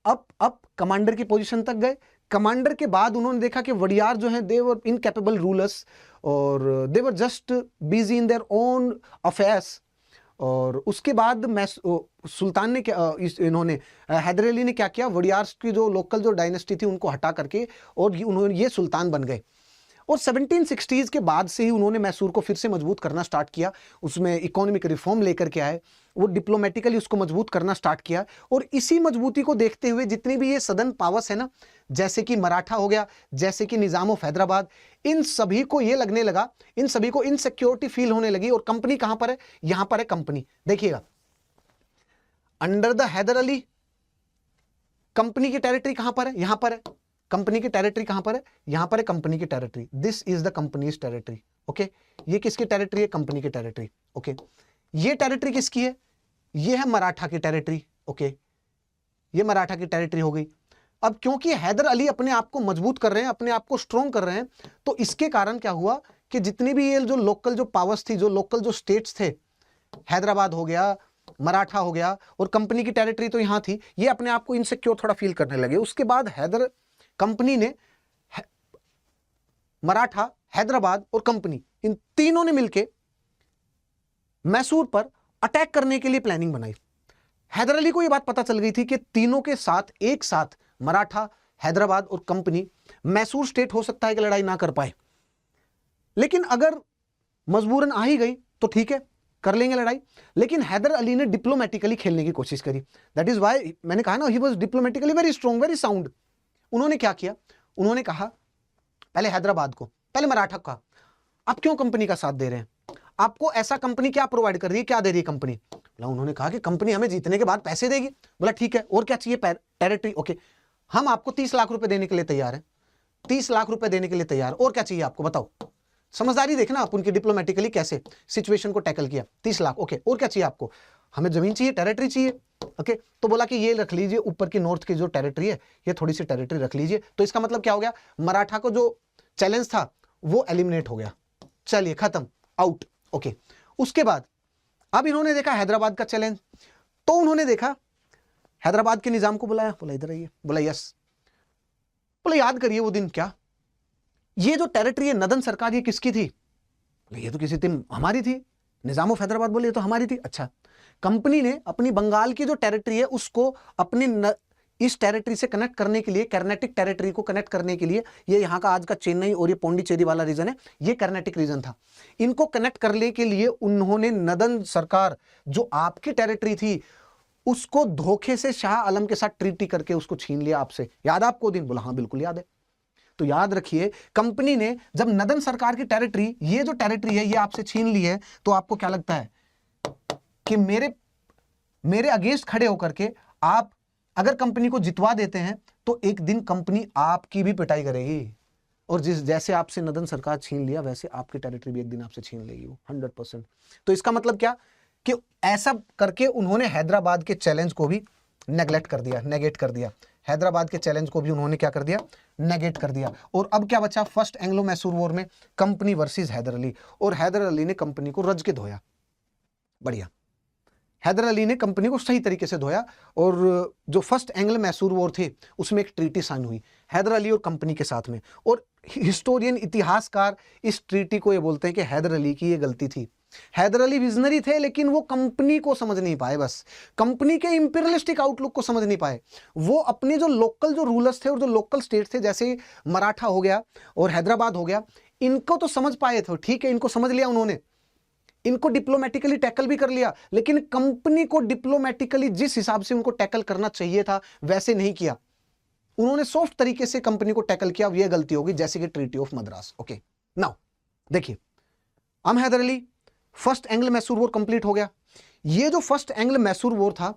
अप कमांडर की पोजीशन तक गए. कमांडर के बाद उन्होंने देखा कि वडियार जो है दे वर इनकैपेबल रूलर्स, और they were just busy in their own affairs. और उसके बाद सुल्तान ने क्या, इन्होंने हैदर अली ने क्या किया, वडियार की जो लोकल जो डायनेस्टी थी उनको हटा करके और उन्होंने ये सुल्तान बन गए. और 1760s के बाद से ही उन्होंने मैसूर को फिर से मजबूत करना स्टार्ट किया. उसमें इकोनॉमिक रिफॉर्म लेकर के आए, वो डिप्लोमेटिकली उसको मजबूत करना स्टार्ट किया. और इसी मजबूती को देखते हुए जितनी भी ये सदर्न पावर्स है ना, जैसे कि मराठा हो गया, जैसे कि निजाम ऑफ हैदराबाद, इन सभी को ये लगने लगा, इन सभी को इनसिक्योरिटी फील होने लगी. और कंपनी कहां पर है? यहां पर है कंपनी. देखिएगा, under the Haider Ali company की टेरिटरी कहां पर है? यहां पर है. कंपनी की टेरिटरी कहां पर है? यहां पर है कंपनी की territory. This is the companies territory. Okay, ये किसकी टेरिटरी है? कंपनी की टेरिटरी. ओके, ये टेरिटरी किसकी है? ये है मराठा की टेरिटरी. ओके, ये मराठा की टेरिटरी हो गई. अब क्योंकि हैदर अली अपने आप को मजबूत कर रहे हैं, अपने आप को स्ट्रॉन्ग कर रहे हैं, तो इसके कारण क्या हुआ कि जितनी भी ये जो लोकल जो पावर्स थी, जो लोकल जो स्टेट्स थे, हैदराबाद हो गया, मराठा हो गया, और कंपनी की टेरिटरी तो यहां थी, ये अपने आप को इनसिक्योर थोड़ा फील करने लगे. उसके बाद कंपनी ने मराठा, हैदराबाद और कंपनी, इन तीनों ने मिलकर मैसूर पर अटैक करने के लिए प्लानिंग बनाई. हैदर अली को यह बात पता चल गई थी कि तीनों के साथ एक साथ मराठा, हैदराबाद और कंपनी, मैसूर स्टेट हो सकता है कि लड़ाई ना कर पाए, लेकिन अगर मजबूरन आ ही गई तो ठीक है, कर लेंगे लड़ाई. लेकिन हैदर अली ने डिप्लोमेटिकली खेलने की कोशिश करी. दैट इज व्हाई मैंने कहा ना, ही was diplomatically very strong, very sound. उन्होंने क्या किया? उन्होंने कहा पहले हैदराबाद को, पहले मराठा को कहा, आप क्यों कंपनी का साथ दे रहे हैं? आपको ऐसा कंपनी क्या प्रोवाइड कर रही है, क्या दे रही है कंपनी? बोला, उन्होंने कहा कि कंपनी हमें जीतने के बाद पैसे देगी. बोला ठीक है, और क्या चाहिए? टेरिटरी. ओके, हम आपको 30 लाख रुपए देने के लिए तैयार हैं. 30 लाख रुपए देने के लिए तैयार, और क्या चाहिए आपको? बताओ. समझदारी देखना आप उनकी, डिप्लोमेटिकली कैसे सिचुएशन को टैकल किया. 30 लाख. ओके, और क्या चाहिए आपको? हमें जमीन चाहिए, टेरिटरी चाहिए. ओके, तो बोला कि ये रख लीजिए, ऊपर की नॉर्थ की जो टेरिटरी है, ये थोड़ी सी टेरिटरी रख लीजिए. तो इसका मतलब क्या हो गया? मराठा को जो चैलेंज था वो एलिमिनेट हो गया. चलिए, खत्म, आउट. ओके, उसके बाद अब इन्होंने देखा हैदराबाद का चैलेंज, तो उन्होंने देखा हैदराबाद के निजाम को बुलाया. बोला इधर आइए. बोला यस. बोला याद करिए वो दिन. क्या? ये जो टेरिटरी है नदन सरकार, ये किसकी थी? बोले ये तो किसी दिन हमारी थी. निजाम ऑफ हैदराबाद बोले ये तो हमारी थी. अच्छा, कंपनी ने अपनी बंगाल की जो टेरिटरी है उसको अपनी इस टेरिटरी से कनेक्ट करने के लिए, कर्नाटक टेरिटरी को कनेक्ट करने के लिए, ये यहाँ का आज का चेन्नई और ये पौंडीचेरी वाला रीजन है, ये कर्नाटक रीजन था, इनको कनेक्ट करने के लिए उन्होंने नदन सरकार जो आपकी टेरिटरी थी उसको धोखे से शाह आलम के साथ ट्रीटी करके उसको छीन लिया आपसे. याद आपको दिन? बोला हाँ बिल्कुल याद है. तो याद रखिए, कंपनी ने जब नदन सरकार की टेरिटरी, ये जो टेरिटरी है, ये आपसे छीन ली है, तो आपको क्या लगता है कि मेरे अगेंस्ट खड़े होकर के आप अगर कंपनी को जितवा देते हैं तो एक दिन कंपनी आपकी भी पिटाई करेगी, और जैसे आपसे नदन सरकार छीन लिया वैसे आपकी टेरिटरी भी एक दिन आपसे छीन लेगी वो 100%. तो इसका मतलब क्या कि ऐसा करके उन्होंने हैदराबाद के चैलेंज को भी नेगलेक्ट कर दिया, नेगेट कर दिया. हैदराबाद के चैलेंज को भी उन्होंने क्या कर दिया? नेगेट कर दिया. और अब क्या बचा? फर्स्ट एंग्लो मैसूर वॉर में कंपनी वर्सेस हैदर अली, और हैदर अली ने कंपनी को रज के धोया. बढ़िया. हैदर अली ने कंपनी को सही तरीके से धोया और जो फर्स्ट एंग्लो मैसूर वॉर थे उसमें एक ट्रीटी साइन हुई हैदर अली और कंपनी के साथ में। और हिस्टोरियन, इतिहासकार इस ट्रीटी को ये बोलते हैं कि हैदर अली की ये गलती थी। हैदर अली विजनरी थे लेकिन वो कंपनी को समझ नहीं पाए, बस कंपनी के इंपीरियलिस्टिक आउटलुक को समझ नहीं पाए। वो अपने जो लोकल जो रूलर्स थे और जो लोकल स्टेट थे, जैसे मराठा हो गया और हैदराबाद हो गया, इनको तो समझ पाए थे, ठीक है, इनको समझ लिया उन्होंने, इनको डिप्लोमेटिकली टैकल भी कर लिया, लेकिन कंपनी को डिप्लोमेटिकली जिस हिसाब से उनको टैकल करना चाहिए था वैसे नहीं किया। उन्होंने सॉफ्ट तरीके से कंपनी को टैकल किया, यह गलती होगी, जैसे कि treaty of Madras. Okay, now देखिए, हम Hyder Ali, first Anglo Mysore war complete हो गया। ये जो फर्स्ट एंग्लो मैसूर वॉर था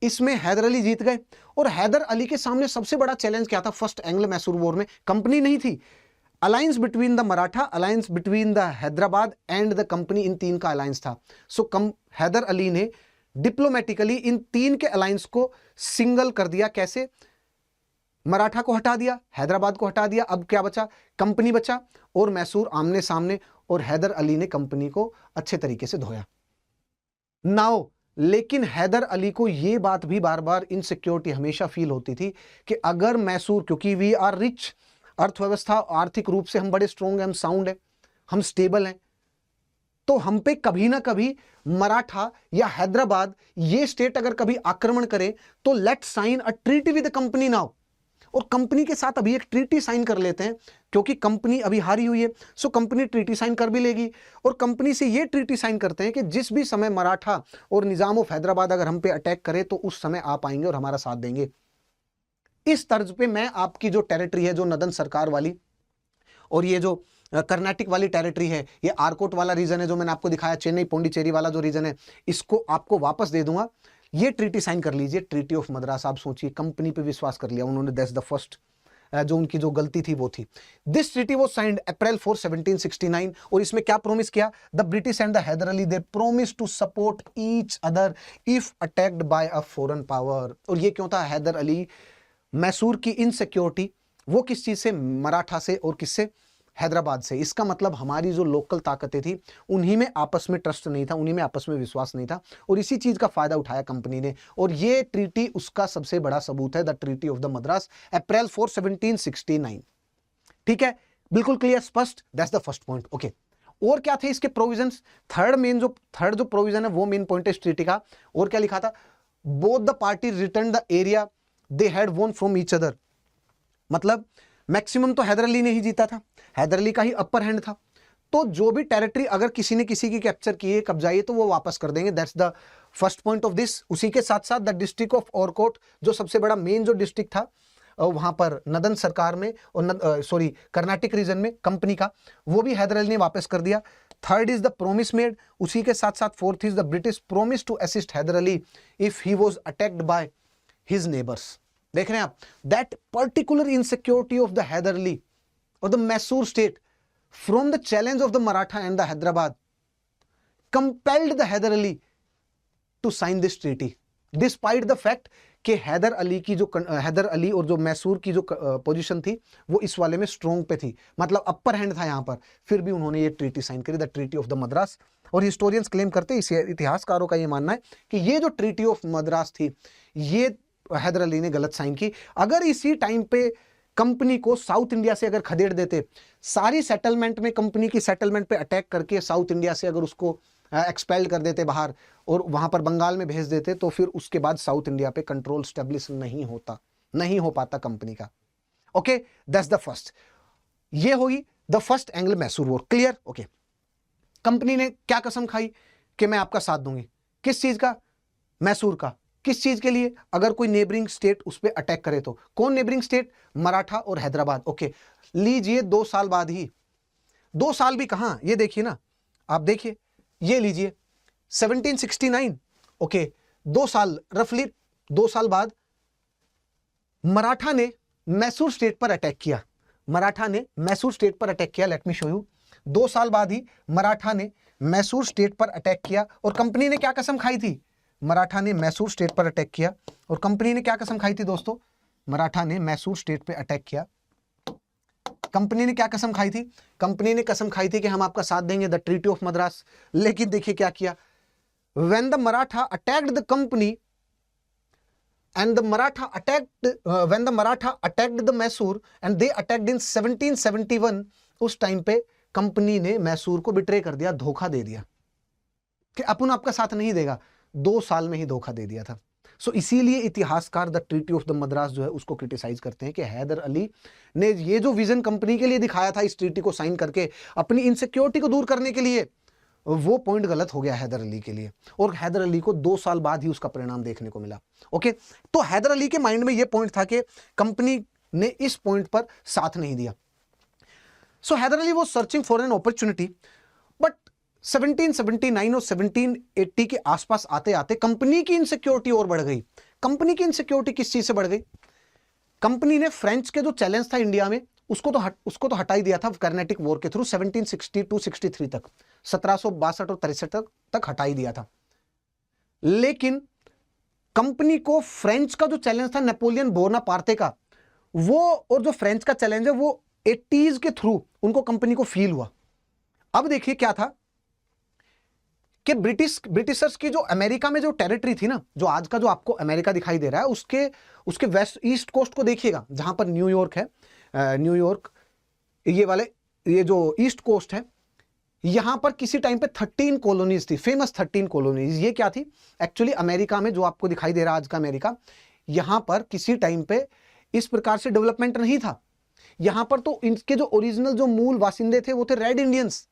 इसमें हैदर अली जीत गए। और हैदर अली के सामने सबसे बड़ा चैलेंज क्या था फर्स्ट एंग्लो मैसूर वॉर में? कंपनी नहीं थी, alliance between the Maratha, alliance between the Hyderabad and the company, इन तीन का अलायंस था। सो हैदर अली ने डिप्लोमेटिकली इन तीन के अलायंस को सिंगल कर दिया। कैसे? मराठा को हटा दिया, हैदराबाद को हटा दिया, अब क्या बचा? कंपनी बचा और मैसूर आमने सामने, और हैदर अली ने कंपनी को अच्छे तरीके से धोया। नाउ लेकिन हैदर अली को यह बात भी बार बार इनसिक्योरिटी हमेशा फील होती थी कि अगर मैसूर, क्योंकि वी आर रिच, अर्थव्यवस्था आर्थिक रूप से हम बड़े स्ट्रोंग हैं, हम साउंड है, हम स्टेबल हैं, तो हम पे कभी ना कभी मराठा या हैदराबाद ये स्टेट अगर कभी आक्रमण करे तो let sign a treaty with the company now, और कंपनी के साथ अभी एक ट्रीटी साइन कर लेते हैं, क्योंकि कंपनी अभी हारी हुई है। सो कंपनी ट्रीटी साइन कर भी लेगी, और कंपनी से ये ट्रीटी साइन करते हैं कि जिस भी समय मराठा और निजाम ऑफ हैदराबाद अगर हम पे अटैक करे तो उस समय आप आएंगे और हमारा साथ देंगे। इस तर्ज पे मैं आपकी जो टेरिटरी है, जो नदन सरकार वाली और ये जो कर्नाटक वाली टेरिटरी है, ये आरकोट वाला रीजन है जो मैंने आपको दिखाया, चेन्नई पौंडीचेरी वाला जो रीजन है, इसको आपको वापस दे दूंगा। ये ट्रीटी साइन कर लीजिए, ट्रीटी ऑफ मद्रास। आप सोचिए, कंपनी पे विश्वास कर लिया उन्होंने, दैट्स द फर्स्ट, जो उनकी जो गलती थी वो थी। This treaty was signed April 4 1769, और इसमें क्या प्रोमिस किया? The British and the Haider Ali they promise to support each other if attacked by a foreign power. और ये क्यों था? हैदर अली, मैसूर की इनसिक्योरिटी, वो किस चीज से? मराठा से और किससे? हैदराबाद से। इसका मतलब हमारी जो लोकल ताकतें थी उन्हीं में आपस में ट्रस्ट नहीं था, उन्हीं में आपस में विश्वास नहीं था, और इसी चीज का फायदा उठाया कंपनी ने। और ये ट्रीटी उसका सबसे बड़ा सबूत है, the treaty of the Madras, April 4 1769। ठीक है, बिल्कुल क्लियर, स्पष्ट, that's the first point. Okay, और क्या थे इसके प्रोविजंस? थर्ड जो प्रोविजन है वो मेन पॉइंट है इस ट्रीटी का। और क्या लिखा था? Both the party return the area they had वोन फ्रॉम ईच अदर। मतलब मैक्सिमम तो हैदर अली ने ही जीता था, हैदर अली का ही अपर हैंड था, तो जो भी टेरिटरी अगर किसी ने किसी की कैप्चर की है, कब्जाई है, तो वो वापस कर देंगे। That's the first point of this. उसी के साथ साथ द डिस्ट्रिक्ट ऑफ औरकोट, जो सबसे बड़ा मेन जो डिस्ट्रिक्ट था वहां पर नदन सरकार में और कर्नाटक रीजन में कंपनी का, वो भी हैदर अली ने वापस कर दिया। Third is the promise made, उसी के साथ साथ fourth is the British promise to assist Haider Ali if he was attacked by his neighbours. देख रहे हैं आप, that particular insecurity of the Haider Ali और the Mysore state from the challenge of the Maratha and the Hyderabad compelled the Haider Ali to sign this treaty, despite the fact कि हैदर अली और जो मैसूर की जो पोजीशन थी वो इस वाले में स्ट्रोंग पे थी, मतलब अपर हैंड था यहां पर, फिर भी उन्होंने ये ट्रीटी साइन करी, the treaty of the Madras. और हिस्टोरियंस क्लेम करते, इतिहासकारों का ये मानना है कि ये जो ट्रीटी ऑफ मद्रास थी ये हैदर अली ने गलत साइन की। अगर इसी टाइम पे कंपनी को साउथ इंडिया से अगर खदेड़ देते, सारी सेटलमेंट में कंपनी की सेटलमेंट पे अटैक करके साउथ इंडिया से अगर उसको एक्सपेल्ड कर देते बाहर और वहां पर बंगाल में भेज देते, तो फिर उसके बाद साउथ इंडिया पे कंट्रोल स्टेब्लिश नहीं हो पाता कंपनी का। Okay, that's the first. ये होगी the first Anglo Mysore war. Clear? Okay, company ने क्या कसम खाई कि मैं आपका साथ दूंगी, किस चीज का? मैसूर का। किस चीज के लिए? अगर कोई नेबरिंग स्टेट उस पर अटैक करे तो। कौन नेबरिंग स्टेट? मराठा और हैदराबाद। ओके, लीजिए 2 साल बाद ही, 2 साल भी कहां, ये देखिए ना, आप देखिए, ये लीजिए 1769। ओके, 2 साल, रफली 2 साल बाद मराठा ने मैसूर स्टेट पर अटैक किया। मराठा ने मैसूर स्टेट पर अटैक किया, लेट मी शो यू। 2 साल बाद ही मराठा ने मैसूर स्टेट पर अटैक किया, और कंपनी ने क्या कसम खाई थी? मराठा ने मैसूर स्टेट पर अटैक किया, और कंपनी ने क्या कसम खाई थी दोस्तों? मराठा ने मैसूर स्टेट पे अटैक किया। कंपनी ने क्या कसम खाई थी? कंपनी ने कसम खाई थी कि हम आपका साथ देंगे, द ट्रीटी ऑफ मद्रास। लेकिन देखिए क्या किया, when the Maratha attacked the company and the Maratha attacked when the Maratha attacked the Mysore and they attacked in 1771, उस टाइम पे कंपनी ने मैसूर को बिट्रे कर दिया, धोखा दे दिया कि अपन आपका साथ नहीं देगा। 2 साल में ही धोखा दे दिया था। सो इसीलिए इतिहासकार the treaty of the Madras जो है उसको क्रिटिसाइज करते हैं कि हैदर अली ने ये जो विजन कंपनी के लिए दिखाया था इस ट्रीटी को साइन करके अपनी इनसिक्योरिटी को दूर करने के लिए, वो पॉइंट गलत हो गया हैदर अली के लिए, और हैदर अली को 2 साल बाद ही उसका परिणाम देखने को मिला। ओके, तो हैदर अली के माइंड में ये पॉइंट था कि कंपनी ने इस पॉइंट पर साथ नहीं दिया। So Haider Ali was searching for an opportunity, but 1779 और 1780 के आसपास आते आते कंपनी की इनसिक्योरिटी और बढ़ गई। कंपनी की इनसिक्योरिटी किस चीज से बढ़ गई? कंपनी ने फ्रेंच के जो चैलेंज था इंडिया में उसको तो हटा ही दिया था कर्नेटिक वॉर के थ्रू 1762-63 तक, 1762 और 63 तक हटा ही दिया था। लेकिन कंपनी को फ्रेंच का जो चैलेंज था नेपोलियन बोनापार्टे का, वो और जो फ्रेंच का चैलेंज है वो 80s के थ्रू उनको कंपनी को फील हुआ। अब देखिए क्या था कि ब्रिटिशर्स की जो अमेरिका में जो टेरिटरी थी ना, जो आज का जो आपको अमेरिका दिखाई दे रहा है, उसके वेस्ट ईस्ट कोस्ट को देखिएगा, जहां पर न्यूयॉर्क है, न्यूयॉर्क ये जो ईस्ट कोस्ट है, यहां पर किसी टाइम पे 13 कॉलोनीज थी, फेमस 13 कॉलोनीज। ये क्या थी? एक्चुअली अमेरिका में जो आपको दिखाई दे रहा है आज का अमेरिका, यहां पर किसी टाइम पे इस प्रकार से डेवलपमेंट नहीं था। यहां पर तो इनके जो ओरिजिनल जो मूल वासिंदे थे वो थे रेड इंडियंस।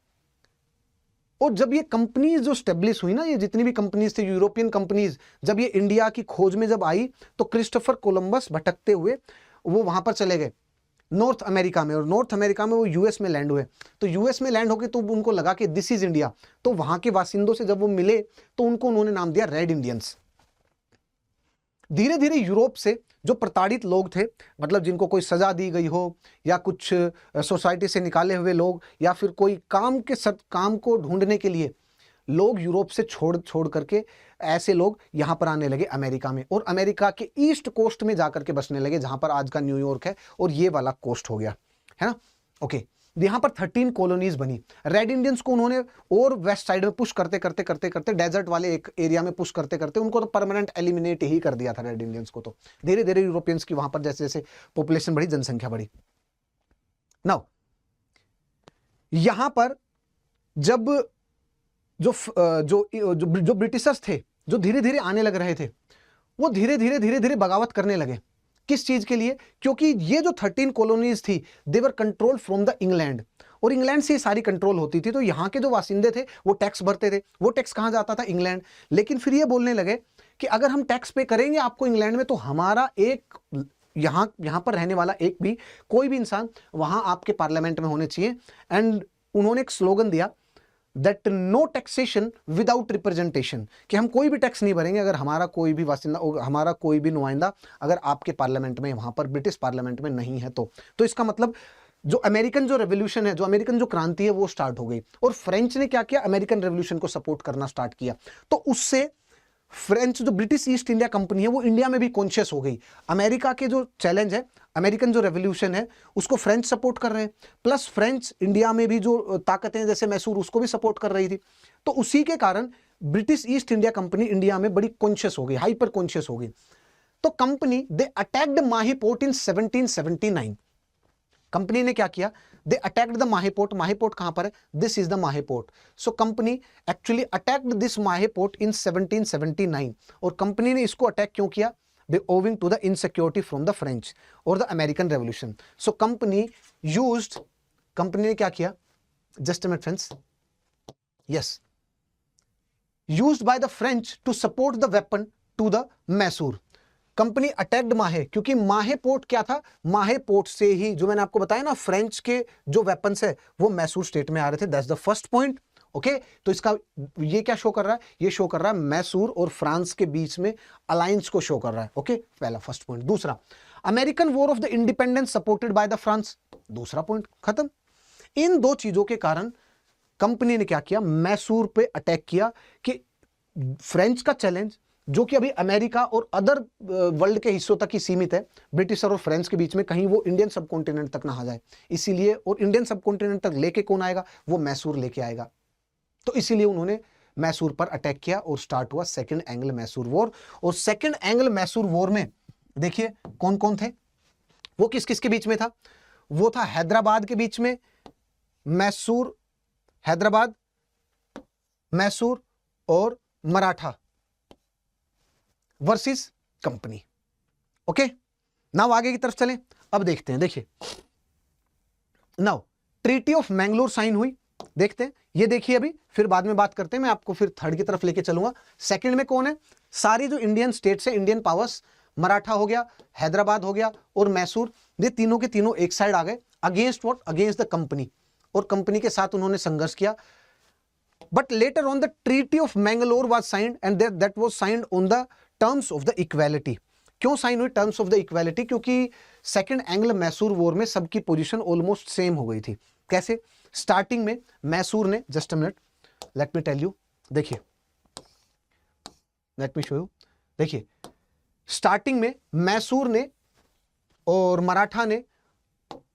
और जब ये कंपनीज जो स्टेब्लिश हुई ना, ये जितनी भी कंपनीज थे यूरोपियन कंपनीज, जब ये इंडिया की खोज में जब आई तो क्रिस्टोफर कोलंबस भटकते हुए वो वहां पर चले गए नॉर्थ अमेरिका में, और नॉर्थ अमेरिका में वो यूएस में लैंड हुए। तो यूएस में लैंड होके तो उनको लगा कि दिस इज इंडिया, तो वहां के बासिंदों से जब वो मिले तो उन्होंने नाम दिया रेड इंडियंस। धीरे धीरे यूरोप से जो प्रताड़ित लोग थे, मतलब जिनको कोई सजा दी गई हो या कुछ सोसाइटी से निकाले हुए लोग, या फिर कोई काम को ढूंढने के लिए लोग यूरोप से छोड़ करके ऐसे लोग यहां पर आने लगे अमेरिका में, और अमेरिका के ईस्ट कोस्ट में जाकर के बसने लगे, जहां पर आज का न्यूयॉर्क है, और ये वाला कोस्ट हो गया, है ना। ओके, यहां पर 13 कॉलोनीज बनी। रेड इंडियंस को उन्होंने और वेस्ट साइड में पुश करते डेजर्ट वाले एक एरिया में पुश करते उनको तो परमानेंट एलिमिनेट ही कर दिया था रेड इंडियंस को। तो धीरे धीरे यूरोपियंस की वहां पर जैसे जैसे पॉपुलेशन बढ़ी, जनसंख्या बढ़ी। नाउ यहां पर जब जो ब्रिटिशर्स थे, जो धीरे धीरे आने लग रहे थे, वो धीरे धीरे बगावत करने लगे। किस चीज के लिए? क्योंकि ये जो 13 कॉलोनीज थी they were control from the England, और इंग्लैंड से सारी कंट्रोल होती थी। तो यहाँ के जो वासिंदे थे वो टैक्स भरते थे, वो टैक्स कहाँ जाता था? इंग्लैंड। लेकिन फिर ये बोलने लगे कि अगर हम टैक्स पे करेंगे आपको इंग्लैंड में, तो हमारा एक यहाँ पर रहने वाला एक भी कोई भी इंसान वहां आपके पार्लियामेंट में होने चाहिए। एंड उन्होंने एक स्लोगन दिया that no taxation without representation, कि हम कोई भी टैक्स नहीं भरेंगे अगर हमारा कोई भी वासिंदा, हमारा कोई भी नुमाइंदा अगर आपके पार्लियामेंट में, वहां पर ब्रिटिश पार्लियामेंट में नहीं है। तो इसका मतलब जो अमेरिकन जो रेवोल्यूशन है, जो अमेरिकन जो क्रांति है, वो स्टार्ट हो गई। और फ्रेंच ने क्या किया? अमेरिकन रेवोल्यूशन को सपोर्ट करना स्टार्ट किया। तो उससे फ्रेंच जो ब्रिटिश ईस्ट इंडिया कंपनी है वो इंडिया में भी कॉन्शियस हो गई। अमेरिका के जो चैलेंज है, अमेरिकन जो रेवोल्यूशन है, उसको फ्रेंच सपोर्ट कर रहे हैं, प्लस फ्रेंच इंडिया में भी जो ताकतें जैसे मैसूर, उसको भी सपोर्ट कर रही थी। तो उसी के कारण British East India company India में बड़ी कॉन्शियस हो गई, हाइपर कॉन्शियस हो गई। तो company they attacked Mahi port in 1779। Company ने क्या किया? They attacked the Mahe port. Mahe port कहां पर है? This is the Mahe port. So company actually attacked this Mahe port in 1779। और कंपनी ने इसको अटैक क्यों किया? Owing to the insecurity from the French और the American revolution. So company ने क्या किया? Just a minute friends, yes, used by the French to support the weapon to the Mysore. Company attacked Mahe, क्योंकि माहे पोर्ट क्या था? माहे पोर्ट से ही, जो मैंने आपको बताया ना, फ्रेंच के जो वेपन्स है वो मैसूर स्टेट में आ रहे थे। That's the first point. Okay, तो इसका ये क्या शो कर रहा है? ये शो कर रहा है मैसूर और फ्रांस के बीच में अलायंस को शो कर रहा है। ओके, पहला फर्स्ट पॉइंट। दूसरा, American war of the independence supported by the France. दूसरा पॉइंट खत्म। इन दो चीजों के कारण कंपनी ने क्या किया? मैसूर पे अटैक किया कि फ्रेंच का चैलेंज, जो कि अभी अमेरिका और अदर वर्ल्ड के हिस्सों तक ही सीमित है, ब्रिटिश और फ्रेंच के बीच में, कहीं वो इंडियन सबकॉन्टिनेंट तक ना आ जाए। इसीलिए, और इंडियन सबकॉन्टिनेंट तक लेके कौन आएगा? वो मैसूर लेके आएगा। तो इसीलिए उन्होंने मैसूर पर अटैक किया और स्टार्ट हुआ सेकंड एंग्लो मैसूर वॉर। और सेकंड एंग्लो मैसूर वॉर में देखिए कौन कौन थे, वो किस किस के बीच में था, वो था हैदराबाद के बीच में, मैसूर, हैदराबाद, मैसूर और Maratha versus company. Okay, now आगे की तरफ चलें, अब देखते हैं। देखिए now treaty of Mangalore sign हुई, देखते हैं, ये देखिए अभी, फिर बाद में बात करते हैं, मैं आपको फिर थर्ड की तरफ लेके चलूंगा। सेकंड में कौन है, सारी जो इंडियन स्टेट्स है, इंडियन पावर्स, मराठा हो गया, हैदराबाद हो गया और मैसूर, ये तीनों के तीनों एक साइड आ गए against what, against the company, और कंपनी के साथ उन्होंने संघर्ष किया। But later on the treaty of Mangalore was signed and that was signed on the terms of the equality. क्यों साइन हुई टर्म्स ऑफ द इक्वालिटी, क्योंकि सेकंड एंग्लो मैसूर वॉर में सबकी पोजीशन ऑलमोस्ट सेम हो गई थी। कैसे, स्टार्टिंग में मैसूर ने, just a minute, let me tell you, देखिए, लेट मी शो यू, देखिए स्टार्टिंग में मैसूर ने और मराठा ने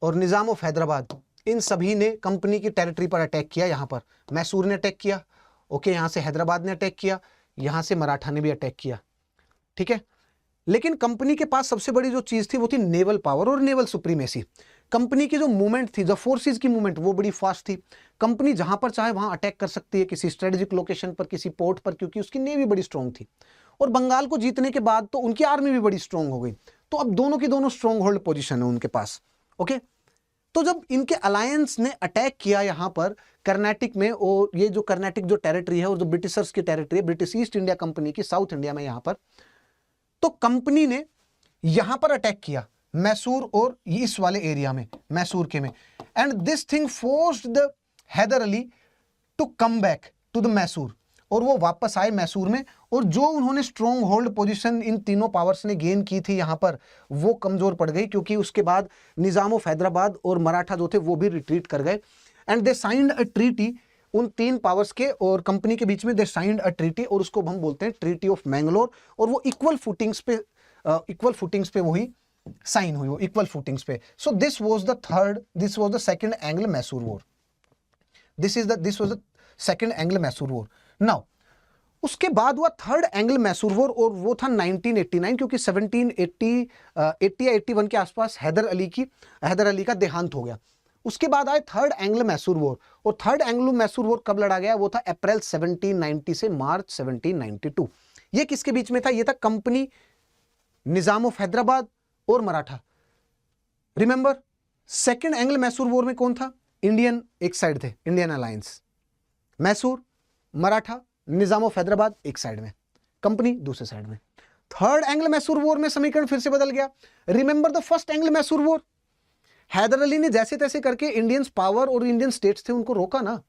और निजाम ऑफ हैदराबाद, इन सभी ने कंपनी की टेरिटरी पर अटैक किया। यहां पर मैसूर ने अटैक किया, ओके, यहां से हैदराबाद ने अटैक किया, यहां से मराठा ने भी अटैक किया, ठीक है। लेकिन कंपनी के पास सबसे बड़ी जो चीज थी वो थी नेवल पावर और नेवल सुप्रीमेसी। कंपनी की जो मूवमेंट थी, जो फोर्सेस की मूवमेंट, वो बड़ी फास्ट थी। कंपनी जहां पर चाहे वहां अटैक कर सकती है, किसी स्ट्रेटेजिक लोकेशन पर, किसी पोर्ट पर, क्योंकि उसकी नेवी बड़ी स्ट्रांग थी। और बंगाल को जीतने के बाद तो उनकी आर्मी भी बड़ी स्ट्रांग हो गई, तो अब दोनों की दोनों स्ट्रांग होल्ड पोजिशन है उनके पास। ओके, तो जब इनके अलायंस ने अटैक किया यहां पर कर्नाटक में, और ये जो कर्नाटक जो टेरिटरी है और जो ब्रिटिशर्स की टेरिटरी है, ब्रिटिश ईस्ट इंडिया कंपनी की साउथ इंडिया में यहां पर, तो कंपनी ने यहां पर अटैक किया मैसूर और इस वाले एरिया में, मैसूर के में, and this thing forced the Haider Ali to come back to the Mysore, और वो वापस आए मैसूर में, और जो उन्होंने स्ट्रॉन्ग होल्ड पोजीशन इन तीनों पावर्स ने गेन की थी यहां पर, वो कमजोर पड़ गई, क्योंकि उसके बाद निजाम ऑफ हैदराबाद और मराठा जो थे वो भी रिट्रीट कर गए। And they signed a treaty, उन तीन पावर्स के और कंपनी के बीच में दे साइंड अ ट्रीटी, और उसको हम बोलते हैं ट्रीटी ऑफ मैंगलोर, और वो इक्वल फुटिंग्स पे वही साइन हुई, वो इक्वल फुटिंग्स पे। So this was the second Anglo Mysore war, this was the second Anglo Mysore war. Now उसके बाद हुआ थर्ड एंग्लो मैसूर वॉर, और वो था 1989, क्योंकि 1780 या 81 के आसपास हैदर अली का देहांत हो गया। उसके बाद आए थर्ड एंग्लो मैसूर वॉर, और थर्ड एंग्लो मैसूर वॉर कब लड़ा गया, वो था अप्रैल 1790 से मार्च 1792। ये किसके बीच में था, ये था कंपनी, निजाम ऑफ हैदराबाद और Maratha. Remember, second Anglo Mysore war में कौन था, इंडियन एक साइड थे, Indian alliance, Mysore, Maratha, Nizam of Hyderabad एक साइड में, कंपनी दूसरे साइड में। थर्ड एंग्लो मैसूर वॉर में समीकरण फिर से बदल गया। Remember the first Anglo Mysore war, Hyder Ali ने जैसे तैसे करके इंडियन पावर और इंडियन स्टेट्स थे उनको रोका ना,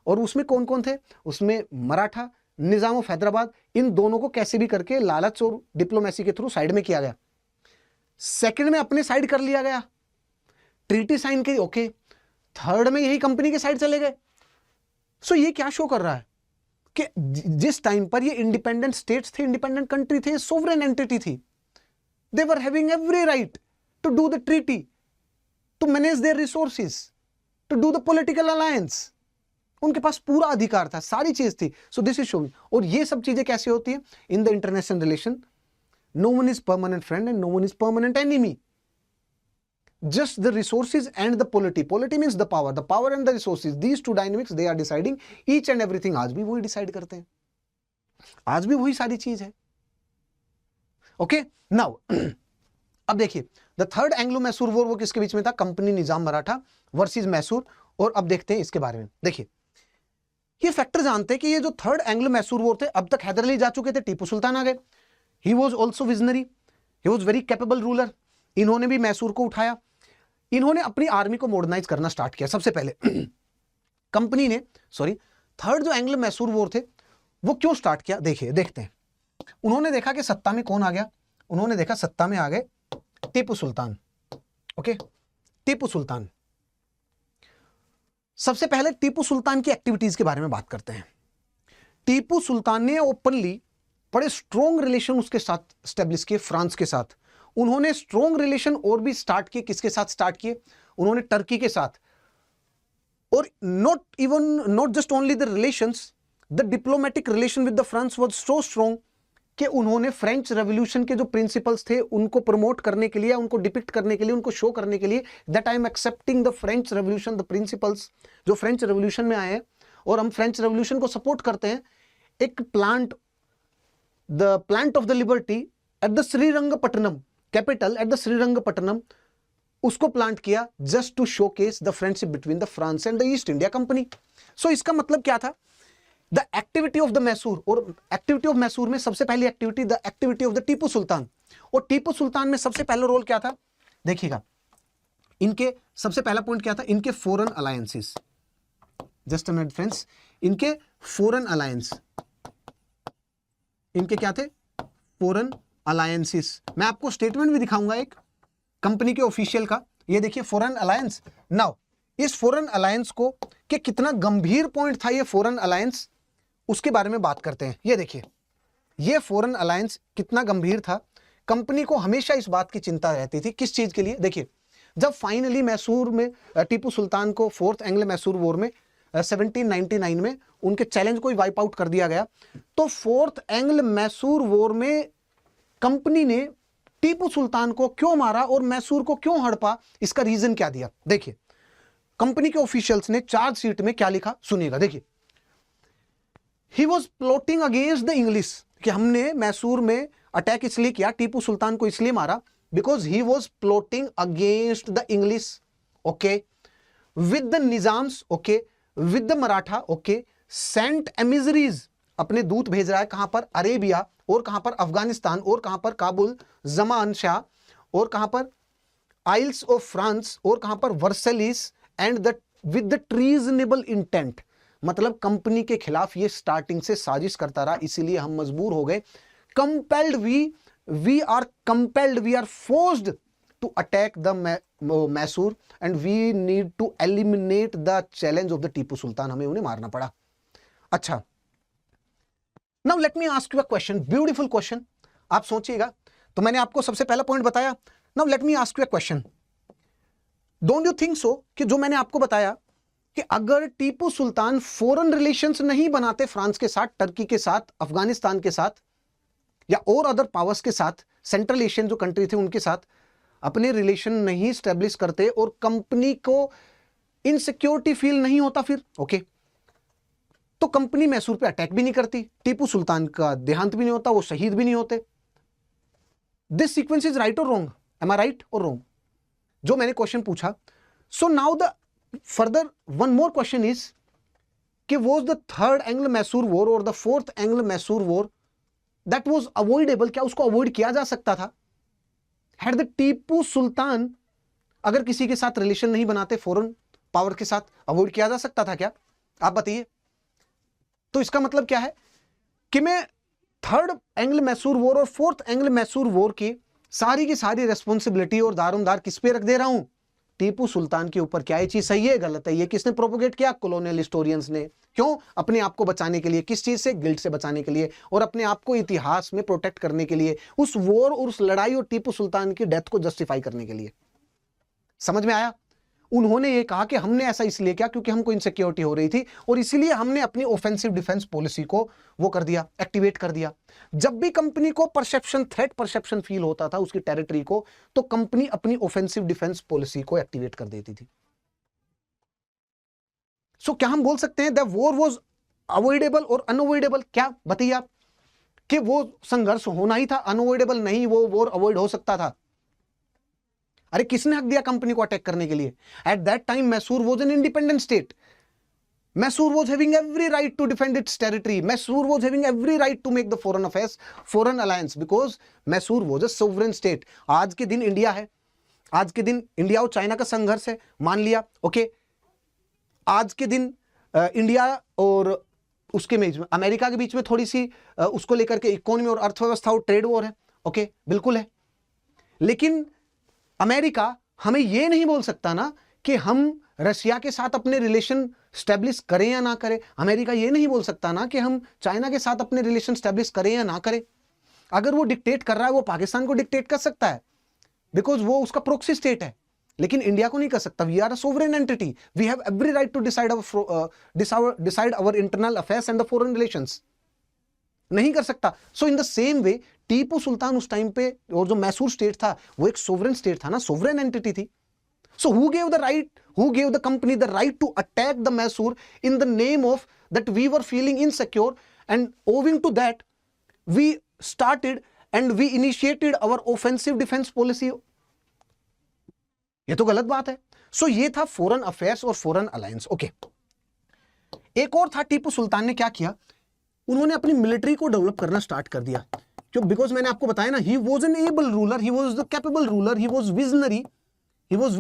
और उसमें कौन कौन थे, उसमें मराठा, निजाम ऑफ हैदराबाद, इन दोनों को कैसे भी करके लालच और डिप्लोमेसी के थ्रू साइड में किया गया। सेकंड में अपने साइड कर लिया गया, ट्रीटी साइन की, ओके। थर्ड में यही कंपनी के साइड चले गए। सो ये क्या शो कर रहा है कि जिस टाइम पर ये इंडिपेंडेंट स्टेट्स थे, इंडिपेंडेंट कंट्री थे, सोवरेन एंटिटी थी, they were having every right to do the treaty, to manage their resources, to do the political alliance. उनके पास पूरा अधिकार था, सारी चीज थी। So this is showing. और ये सब चीजें कैसे होती है in the international relation, no one is permanent friend and no one is permanent enemy, just the resources and the polity means the power and the resources, these two dynamics they are deciding each and everything। आज भी वही decide करते हैं, आज भी वही सारी चीज है। ओके, नाउ अब देखिए the third Anglo Mysore war वो किसके बीच में था, कंपनी, निजाम, मराठा वर्सेस मैसूर। और अब देखते हैं इसके बारे में। देखिए ये फैक्टर जानते हैं कि ये जो थर्ड एंग्लो मैसूर वॉर थे, अब तक हैदर अली जा चुके थे, टीपू सुल्तान आ गए, he was also visionary, he was very capable ruler, इन्होंने भी मैसूर को उठाया। इन्होंने अपनी आर्मी को मॉडर्नाइज करना स्टार्ट किया। सबसे पहले कंपनी ने, थर्ड जो एंग्लो मैसूर वॉर थे वो क्यों स्टार्ट किया, देखिए देखते हैं। उन्होंने देखा कि सत्ता में कौन आ गया, उन्होंने देखा सत्ता में आ गए टीपू सुल्तान। ओके, टीपू सुल्तान। सबसे पहले टीपू सुल्तान की एक्टिविटीज के बारे में बात करते हैं। टीपू सुल्तान ने ओपनली बड़े स्ट्रॉन्ग रिलेशन उसके साथ स्टैब्लिश किए, फ्रांस के साथ। उन्होंने स्ट्रॉन्ग रिलेशन और भी स्टार्ट किए, किसके साथ स्टार्ट किए, उन्होंने टर्की के साथ। और not just only the relations, the diplomatic relation with the France was so strong कि उन्होंने फ्रेंच रेवोल्यूशन के जो प्रिंसिपल्स थे उनको प्रमोट करने के लिए, उनको डिपिक्ट करने के लिए, उनको शो करने के लिए, that I am accepting the French revolution, the principles जो फ्रेंच रेवोल्यूशन में आए हैं और हम फ्रेंच रेवोल्यूशन को सपोर्ट करते हैं। एक plant, the plant of the liberty at the Srirangapatnam capital, at the Srirangapatnam, उसको प्लांट किया just to showcase the friendship between the France and the East India company. So इसका मतलब क्या था? The activity of the Mysore, और एक्टिविटी ऑफ मैसूर में सबसे पहली activity the activity of the Tipu Sultan, और टीपू सुल्तान में सबसे पहला रोल क्या था? देखिएगा, इनके सबसे पहला पॉइंट क्या था? इनके foreign alliances, just a minute friends, इनके फॉरेन अलायंस, इनके क्या थे? Foreign alliances. मैं आपको स्टेटमेंट भी दिखाऊंगा एक कंपनी के ऑफिशियल का। ये देखिए फॉरेन अलायंस। नाउ इस फॉरेन अलायंस को कि कितना गंभीर पॉइंट था ये फॉरेन अलायंस, उसके बारे में बात करते हैं। ये देखिए, ये फॉरेन अलायंस कितना गंभीर था। कंपनी को हमेशा इस बात की चिंता रहती थी, किस चीज के लिए? देखिए, जब फाइनली मैसूर में टीपू सुल्तान को फोर्थ एंग्लो मैसूर वॉर में 1799 में उनके चैलेंज को वाइप आउट कर दिया गया, तो फोर्थ एंग्लो मैसूर वॉर में कंपनी ने टीपू सुल्तान को क्यों मारा और मैसूर को क्यों हड़पा, इसका रीजन क्या दिया? देखिए, कंपनी के ऑफिशियल्स ने चार्जशीट में क्या लिखा, सुनिएगा। देखिए, ही was plotting against the English, कि हमने मैसूर में अटैक इसलिए किया, टीपू सुल्तान को इसलिए मारा, because he was plotting against the English, okay, with the Nizams, okay, with the Maratha, okay, sent emissaries, अपने दूत भेज रहा है कहां पर? अरेबिया, और कहां पर? अफगानिस्तान, और कहां पर? काबुल, जमान शाह, और कहां पर? आइल्स ऑफ फ्रांस, और कहां पर? Versailles, and the with the treasonable intent, मतलब कंपनी के खिलाफ ये स्टार्टिंग से साजिश करता रहा, इसीलिए हम मजबूर हो गए। Compelled, we are compelled, we are forced to attack the Mysore and we need to eliminate the challenge of the Tipu Sultan, हमें उन्हें मारना पड़ा। अच्छा, now let me ask you a question, beautiful question, आप सोचिएगा। तो मैंने आपको सबसे पहला पॉइंट बताया। Now let me ask you a question, don't you think so कि जो मैंने आपको बताया कि अगर टीपू सुल्तान फॉरेन रिलेशंस नहीं बनाते फ्रांस के साथ, टर्की के साथ, अफगानिस्तान के साथ, या और अदर पावर्स के साथ, सेंट्रल एशियन जो कंट्री थे उनके साथ अपने रिलेशन नहीं स्टैब्लिश करते और कंपनी को इनसिक्योरिटी फील नहीं होता, फिर ओके, तो कंपनी मैसूर पे अटैक भी नहीं करती, टीपू सुल्तान का देहांत भी नहीं होता, वो शहीद भी नहीं होते। दिस सीक्वेंस इज राइट और रॉन्ग? एम आई राइट और रॉन्ग? जो मैंने क्वेश्चन पूछा। So now the further one more question is कि was the third Anglo Mysore war और the fourth Anglo Mysore war that was avoidable? क्या उसको अवॉइड किया जा सकता था? हैड द टीपू सुल्तान अगर किसी के साथ रिलेशन नहीं बनाते फॉरेन पावर के साथ, अवॉइड किया जा सकता था क्या? आप बताइए। तो इसका मतलब क्या है कि मैं थर्ड एंग्लो मैसूर वॉर और फोर्थ एंग्लो मैसूर वॉर की सारी रेस्पॉन्सिबिलिटी और दारोमदार किस पे रख दे रहा हूं? टीपू सुल्तान के ऊपर। क्या ये चीज सही है, गलत है? ये किसने प्रोपोगेट किया? कॉलोनियल हिस्टोरियंस ने। क्यों? अपने आप को बचाने के लिए। किस चीज से? गिल्ट से बचाने के लिए, और अपने आप को इतिहास में प्रोटेक्ट करने के लिए, उस वॉर और उस लड़ाई और टीपू सुल्तान की डेथ को जस्टिफाई करने के लिए। समझ में आया? उन्होंने ये कहा कि हमने ऐसा इसलिए किया क्योंकि हमको इनसिक्योरिटी हो रही थी और इसीलिए हमने अपनी ऑफेंसिव डिफेंस पॉलिसी को वो कर दिया, एक्टिवेट कर दिया। जब भी कंपनी को परसेप्शन, थ्रेट परसेप्शन फील होता था उसकी टेरिटरी को, तो कंपनी अपनी ऑफेंसिव डिफेंस पॉलिसी को एक्टिवेट कर देती थी। सो क्या हम बोल सकते हैं द वॉर वाज अवॉइडेबल और अनअवॉइडेबल? क्या बताइए आप, कि वो संघर्ष होना ही था, अनअवॉइडेबल नहीं, वो वॉर अवॉइड हो सकता था? अरे किसने हक दिया कंपनी को अटैक करने के लिए? At that time Mysore was an independent state. Mysore was having every right to defend its territory. Mysore was having every right to make the foreign affairs, foreign alliance, because Mysore was a sovereign state. आज के दिन India है, आज के दिन India और China का संघर्ष है, मान लिया, ओके। आज के दिन इंडिया और उसके बीच में, अमेरिका के बीच में थोड़ी सी उसको लेकर के इकोनॉमी और अर्थव्यवस्था और ट्रेड वॉर है, ओके, बिल्कुल है। लेकिन अमेरिका हमें यह नहीं बोल सकता ना कि हम रशिया के साथ अपने रिलेशन स्टैब्लिश करें या ना करें। अमेरिका ये नहीं बोल सकता ना कि हम चाइना के साथ अपने रिलेशन स्टैब्लिश करें या ना करें। अगर वो डिक्टेट कर रहा है, वो पाकिस्तान को डिक्टेट कर सकता है, बिकॉज वो उसका प्रोक्सी स्टेट है। लेकिन इंडिया को नहीं कर सकता। We are a sovereign entity, we have every right to decide our internal affairs and the foreign relations. नहीं कर सकता। So in the same way Tipu Sultan उस टाइम पे, और जो मैसूर स्टेट था वो एक सोवरेन स्टेट था ना, सोवरेन एंटिटी थी। So who gave the company the right to attack the Mysore in the name of that we were feeling insecure, and owing to that we started and we initiated our offensive defense policy. ये तो गलत बात है। So ये था foreign affairs और foreign alliance. Okay, एक और था, टीपू सुल्तान ने क्या किया, उन्होंने अपनी मिलिट्री को डेवलप करना स्टार्ट कर दिया। क्यों? बिकॉज मैंने आपको बताया ना, he was an able ruler, he was the capable ruler, he was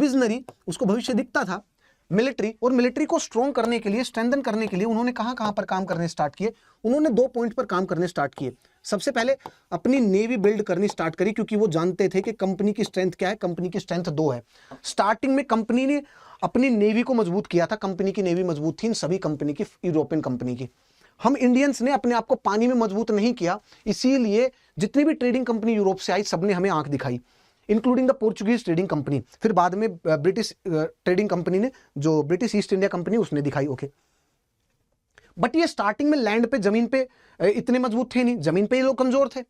visionary, उसको भविष्य दिखता था। मिलिट्री, और मिलिट्री को स्ट्रॉन्ग करने के लिए, स्ट्रेंथन करने के लिए उन्होंने कहां पर काम करने स्टार्ट किए? उन्होंने 2 पॉइंट पर काम करने स्टार्ट किए। सबसे पहले अपनी नेवी बिल्ड करनी स्टार्ट करी, क्योंकि वो जानते थे कि कंपनी की स्ट्रेंथ क्या है। कंपनी की स्ट्रेंथ 2 है। स्टार्टिंग में कंपनी ने अपनी नेवी को मजबूत किया था। कंपनी की नेवी मजबूत थी इन सभी कंपनी की, यूरोपियन कंपनी की। हम इंडियंस ने अपने आप को पानी में मजबूत नहीं किया, इसीलिए जितनी भी ट्रेडिंग कंपनी यूरोप से आई सबने हमें आंख दिखाई, including the Portuguese trading company. फिर बाद में ब्रिटिश ट्रेडिंग कंपनी ने, जो ब्रिटिश ईस्ट इंडिया कंपनी, उसने दिखाई। ओके, बट ये स्टार्टिंग में लैंड पे, जमीन पे इतने मजबूत थे नहीं, जमीन पे ये लोग कमजोर थे।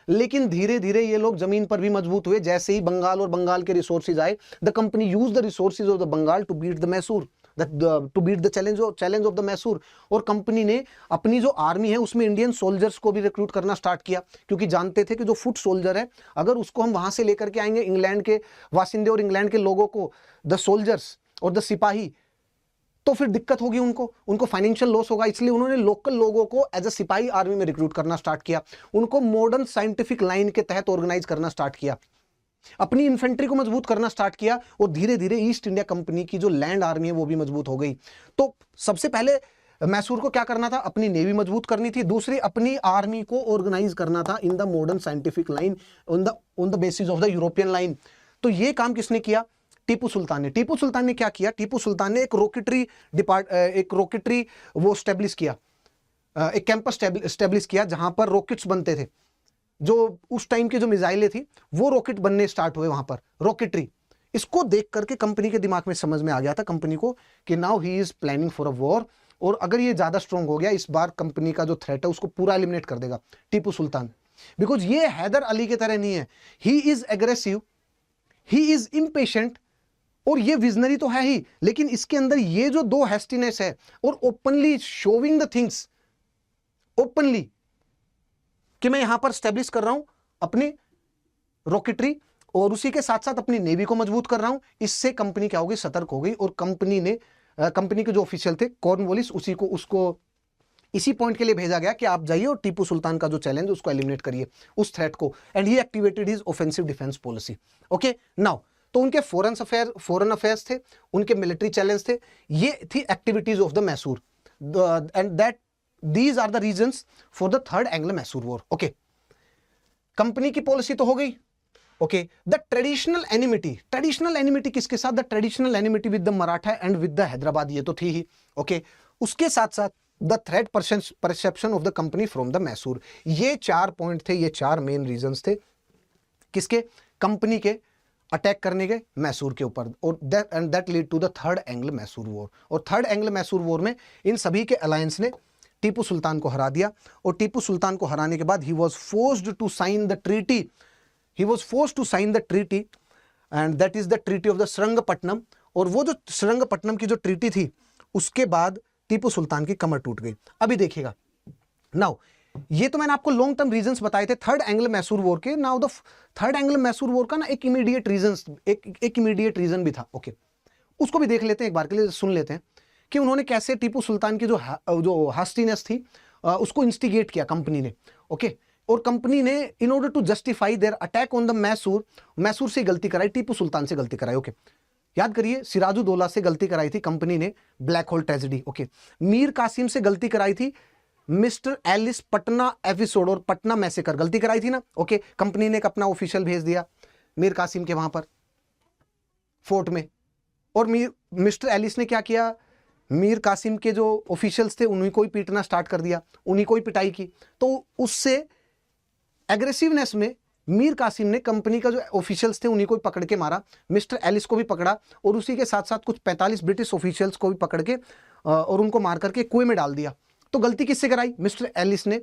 लेकिन धीरे धीरे ये लोग जमीन पर भी मजबूत हुए। जैसे ही बंगाल और बंगाल के रिसोर्सेज आए, the company use the resources of the Bengal to beat the Mysore, to beat the challenge of the Mysore. और कंपनी ने अपनी जो आर्मी है उसमें इंडियन सोल्जर्स को भी रिक्रूट करना स्टार्ट किया, क्योंकि जानते थे कि जो फुट सोल्जर है, अगर उसको हम वहां से लेकर के आएंगे इंग्लैंड के वासिंदे और इंग्लैंड के लोगों को, द सोल्जर्स और द सिपाही, तो फिर दिक्कत होगी, उनको फाइनेंशियल लॉस होगा। इसलिए उन्होंने लोकल लोगों को एज अ सिपाही आर्मी में रिक्रूट करना स्टार्ट किया, उनको मॉडर्न साइंटिफिक लाइन के तहत ऑर्गेनाइज करना स्टार्ट किया, अपनी इन्फेंट्री को मजबूत करना स्टार्ट किया, और धीरे धीरे ईस्ट इंडिया कंपनी की जो लैंड आर्मी है वो भी मजबूत हो गई। तो सबसे पहले मैसूर को क्या करना था? अपनी नेवी मजबूत करनी थी। दूसरी, अपनी आर्मी को ऑर्गेनाइज करना था in the modern scientific line, on the basis of the European line. तो ये काम किसने किया? टीपू सुल्तान ने। टीपू सुल्तान ने क्या किया? टीपू सुल्तान ने एक रॉकेटरी वो स्टेब्लिश किया, एक कैंपस स्टेब्लिश किया जहां पर रॉकेट्स बनते थे। जो उस टाइम की जो मिसाइलें थी वो रॉकेट बनने स्टार्ट हुए वहां पर, रॉकेटरी। इसको देख करके कंपनी के दिमाग में समझ में आ गया था कंपनी को कि now he is planning for a war, और अगर ये ज्यादा स्ट्रॉन्ग हो गया, इस बार कंपनी का जो थ्रेट है उसको पूरा एलिमिनेट कर देगा टीपू सुल्तान। बिकॉज ये हैदर अली की तरह नहीं है, he is aggressive, he is impatient, और ये विजनरी तो है ही, लेकिन इसके अंदर ये जो 2 हैस्टीनेस है, और openly showing the things, openly कि मैं यहां पर स्टैब्लिश कर रहा हूं अपनी रॉकेटरी, और उसी के साथ साथ अपनी नेवी को मजबूत कर रहा हूं। इससे कंपनी क्या होगी? सतर्क हो गई, और कंपनी के जो ऑफिशियल थे कॉर्नवालिस, उसको इसी पॉइंट के लिए भेजा गया कि आप जाइए और टीपू सुल्तान का जो चैलेंज उसको एलिमिनेट करिए, उस थ्रेट को। And he activated his offensive defence policy. Okay, now तो उनके फॉरेन अफेयर्स थे, उनके मिलिट्री चैलेंज थे, ये थी activities of the Mysore, and that these are the reasons for the third Anglo Mysore war. Okay, company की पॉलिसी तो हो गई। ओके, द ट्रेडिशनल एनिमिटी किसके साथ? The traditional enmity with the Maratha and with the Hyderabad, ये तो थी ही। ओके, उसके साथ साथ the threat perception of the company from the Mysore. ये 4 पॉइंट थे, ये 4 मेन रीजंस थे किसके? कंपनी के अटैक करने के मैसूर के ऊपर, और that lead to the third Anglo Mysore war. और थर्ड एंग्लो मैसूर वॉर में इन सभी के अलायंस ने टीपू सुल्तान को हरा दिया, और टीपू सुल्तान को हराने के बाद he was forced to sign the treaty, and that is the treaty of the Srirangapatnam. और वो जो श्रृंगपट्टनम की जो ट्रीटी थी, उसके बाद टीपू सुल्तान की कमर टूट गई। अभी देखिएगा, नाउ ये तो मैंने आपको लॉन्ग टर्म रीजंस बताए थे थर्ड एंग्लो मैसूर वॉर के। Now the third Anglo Mysore war का ना एक इमीडिएट रीजन भी था। ओके, उसको भी देख लेते हैं, एक बार के लिए सुन लेते हैं कि उन्होंने कैसे टीपू सुल्तान की जो हास्टीनेस थी उसको इंस्टिगेट किया कंपनी ने। ओके, और कंपनी ने in order to justify their attack on the Mysore से गलती कराई, टीपू सुल्तान से गलती कराई। ओके, याद करिए, सिराजुद्दौला से गलती कराई थी कंपनी ने, black hole tragedy. Okay, Mir Qasim से गलती कराई थी, मिस्टर एलिस पटना एपिसोड और पटना मैसेकर, गलती कराई थी ना। ओके, कंपनी ने एक अपना ऑफिशियल भेज दिया मीर कासिम के वहां पर फोर्ट में, और मिस्टर एलिस ने क्या किया? मीर कासिम के जो ऑफिशियल्स थे उन्हीं को ही पीटना स्टार्ट कर दिया, उन्हीं को ही पिटाई की। तो उससे एग्रेसिवनेस में मीर कासिम ने कंपनी का जो ऑफिशियल्स थे उन्हीं को भी पकड़ के मारा, मिस्टर एलिस को भी पकड़ा और उसी के साथ साथ कुछ 45 ब्रिटिश ऑफिशियल्स को भी पकड़ के और उनको मार करके कुएं में डाल दिया। तो गलती किससे कराई? मिस्टर एलिस ने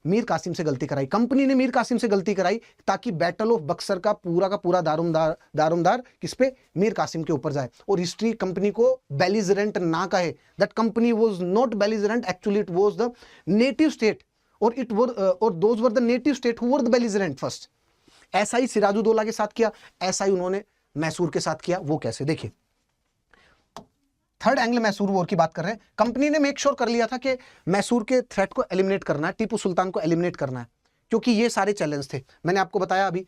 मीर कासिम से गलती कराई, कंपनी ने मीर कासिम से गलती कराई ताकि बैटल ऑफ बक्सर का पूरा दारोमदार किस पे? मीर कासिम के ऊपर जाए और हिस्ट्री कंपनी को बेलिजरेंट ना कहे। That company was not belligerent, actually it was the native state और those were the native state who were the belligerent first. ऐसा ही सिराजुद्दौला के साथ किया, ऐसा ही उन्होंने मैसूर के साथ किया। वो कैसे? देखिए, थर्ड एंग्लो मैसूर वॉर की बात कर रहे हैं। कंपनी ने मेक श्योर कर लिया था कि मैसूर के थ्रेट को एलिमिनेट करना है, टीपू सुल्तान को एलिमिनेट करना है, क्योंकि ये सारे चैलेंज थे। मैंने आपको बताया अभी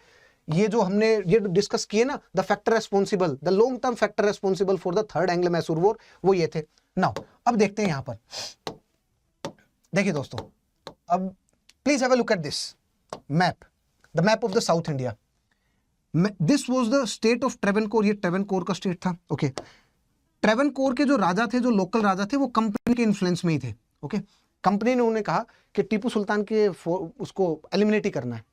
ये जो हमने ये डिस्कस किए ना, the factor responsible, the long term factor responsible for the third Anglo Mysore war, वो ये थे। नाउ अब देखते हैं यहां पर, देखिए दोस्तों, अब please have a look at this map, the map of the south India. This was the state of Travancore, ये ट्रेवनकोर का स्टेट था। ओके, ट्रेवनकोर के जो राजा थे, जो लोकल राजा थे, वो कंपनी के इन्फ्लुएंस में ही थे। ओके, कंपनी ने उन्हें कहा कि टीपू सुल्तान के उसको एलिमिनेट ही करना है।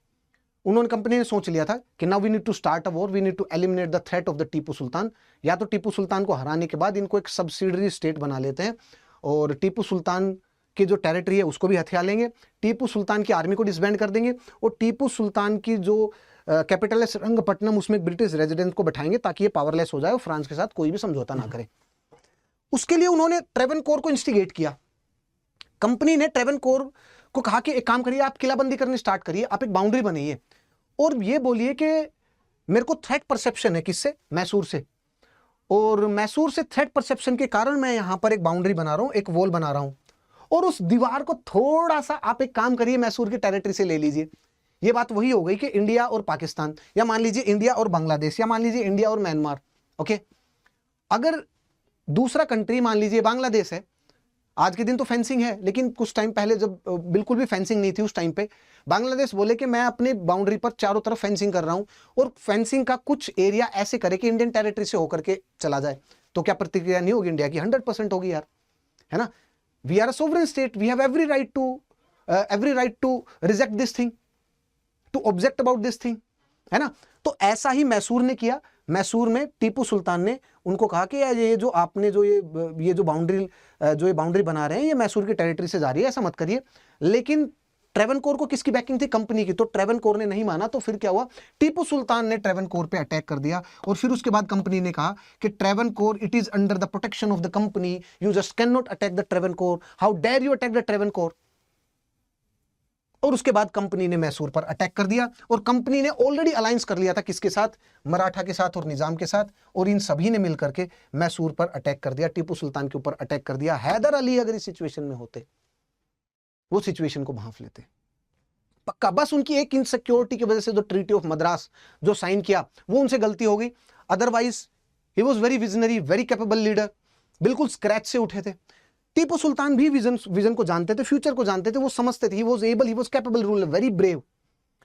कंपनी ने सोच लिया था कि now we need to start a war, we need to eliminate the threat of the Tipu Sultan. या तो टीपू सुल्तान को हराने के बाद इनको एक सब्सिडरी स्टेट बना लेते हैं और टीपू सुल्तान की जो टेरिटरी है उसको भी हथिया लेंगे, टीपू सुल्तान की आर्मी को डिसबैंड कर देंगे और टीपू सुल्तान की जो कैपिटल है श्रीरंगपट्टनम, उसमें ब्रिटिश रेजिडेंट को बैठाएंगे ताकि ये पावरलेस हो जाए और फ्रांस के साथ कोई भी समझौता ना करे। उसके लिए उन्होंने ट्रेवनकोर को इंस्टिगेट किया। कंपनी ने ट्रेवनकोर को कहा कि एक काम करिए, आप किलाबंदी करनी स्टार्ट करिए, आप एक बाउंड्री बनाइए और ये बोलिए कि मेरे को थ्रेट परसेप्शन है, किससे? मैसूर से, और मैसूर से थ्रेट परसेप्शन के कारण मैं यहां पर एक बाउंड्री बना रहा हूं, एक वॉल बना रहा हूं, और उस दीवार को थोड़ा सा आप एक काम करिए, मैसूर की टेरिटरी से ले लीजिए। ये बात वही हो गई कि इंडिया और पाकिस्तान, या मान लीजिए इंडिया और बांग्लादेश, या मान लीजिए इंडिया और म्यांमार। ओके, अगर दूसरा कंट्री मान लीजिए बांग्लादेश है, आज के दिन तो फेंसिंग है, लेकिन कुछ टाइम पहले जब बिल्कुल भी फेंसिंग नहीं थी, उस टाइम पे बांग्लादेश बोले कि मैं अपनी बाउंड्री पर चारों तरफ फेंसिंग कर रहा हूं और फेंसिंग का कुछ एरिया ऐसे करे कि इंडियन टेरिटरी से होकर के चला जाए, तो क्या प्रतिक्रिया नहीं होगी इंडिया की? 100% होगी यार, है ना। We are a sovereign state, we have every right to reject this thing, to object about this thing, है ना। तो ऐसा ही मैसूर ने किया। मैसूर में टीपू सुल्तान ने उनको कहा कि ये जो आपने जो ये बाउंड्री बना रहे हैं, ये मैसूर की टेरिटरी से जा रही है, ऐसा मत करिए। लेकिन ट्रेवनकोर को किसकी बैकिंग थी? कंपनी की। तो ट्रेवनकोर ने नहीं माना, तो फिर क्या हुआ? टीपू सुल्तान ने ट्रेवनकोर पे अटैक कर दिया और फिर उसके बाद कंपनी ने कहा कि Travancore, it is under the protection of the company, you just can not attack the Travancore, how dare you attack the Travancore. और उसके बाद कंपनी ने मैसूर पर अटैक कर दिया और कंपनी ने ऑलरेडी अलायंस कर लिया था किसके साथ? मराठा के साथ और निजाम के साथ, और इन सभी ने मिलकर के मैसूर पर अटैक कर दिया, टीपू सुल्तान के ऊपर अटैक कर दिया। हैदर अली अगर इस सिचुएशन में होते, वो सिचुएशन को भांप लेते पक्का। बस उनकी एक इनसिक्योरिटी की वजह से जो ट्रीटी ऑफ मद्रास जो साइन किया, वो उनसे गलती हो गई। Otherwise he was very visionary, very capable leader, बिल्कुल स्क्रैच से उठे थे। टीपू सुल्तान भी विजन को जानते थे, फ्यूचर को जानते थे, वो समझते थे, he was able, he was capable ruler, very brave.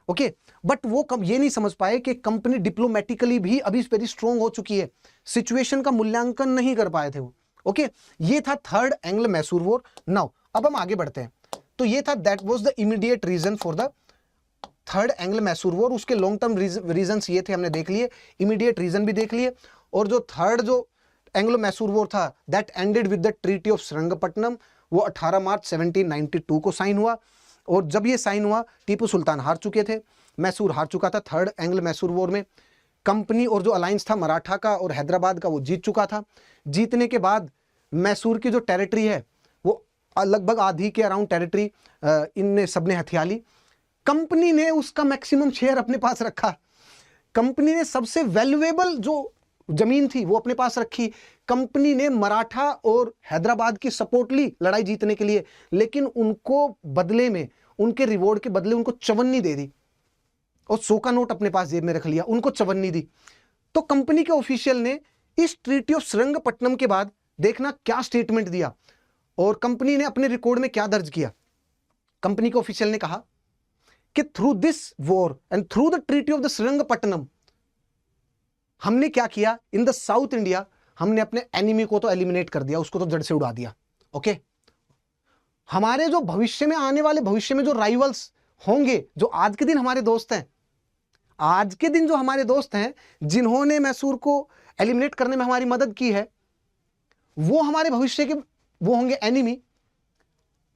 Okay, but वो कब ये नहीं समझ पाए कि कंपनी डिप्लोमेटिकली भी अभी वेरी स्ट्रांग हो चुकी है, सिचुएशन का मूल्यांकन नहीं कर पाए थे वो। ओके, ये था third Anglo Mysore war. Now अब हम आगे बढ़ते हैं। तो ये था, that was the immediate reason for the third Anglo Mysore war. उसके लॉन्ग टर्म रीजंस ये थे, हमने देख लिए, इमीडिएट रीजन भी देख लिए। और जो थर्ड जो एंग्लो मैसूर वॉर था, that ended with the treaty of Srirangapatnam, वो 18 मार्च 1792 को साइन हुआ। और जब ये साइन हुआ, टीपू सुल्तान हार चुके थे, मैसूर हार चुका था थर्ड एंग्लो मैसूर वॉर में। कंपनी और जो अलायंस था मराठा का और हैदराबाद का, वो जीत चुका था। जीतने के बाद मैसूर की जो टेरिटरी है, वो लगभग आधी के अराउंड टेरिटरी इनने सबने हथिया ली। कंपनी ने उसका मैक्सिमम शेयर अपने पास रखा। कंपनी ने सबसे वैल्यूएबल जो जमीन थी वो अपने पास रखी। कंपनी ने मराठा और हैदराबाद की सपोर्ट ली लड़ाई जीतने के लिए, लेकिन उनको बदले में, उनके रिवॉर्ड के बदले उनको चवन्नी दे दी और 100 का नोट अपने पास जेब में रख लिया, उनको चवन्नी दी। तो कंपनी के ऑफिशियल ने इस ट्रीटी ऑफ श्रीरंगपट्टनम के बाद देखना क्या स्टेटमेंट दिया, और कंपनी ने अपने रिकॉर्ड में क्या दर्ज किया। कंपनी के ऑफिशियल ने कहा कि through this war and through the treaty of the Srirangapatnam, हमने क्या किया इन द साउथ इंडिया, हमने अपने एनिमी को तो एलिमिनेट कर दिया, उसको तो जड़ से उड़ा दिया। ओके, हमारे जो भविष्य में आने वाले भविष्य में जो राइवल्स होंगे, जो आज के दिन हमारे दोस्त हैं, आज के दिन जो हमारे दोस्त हैं जिन्होंने मैसूर को एलिमिनेट करने में हमारी मदद की है, वो हमारे भविष्य के वो होंगे एनिमी,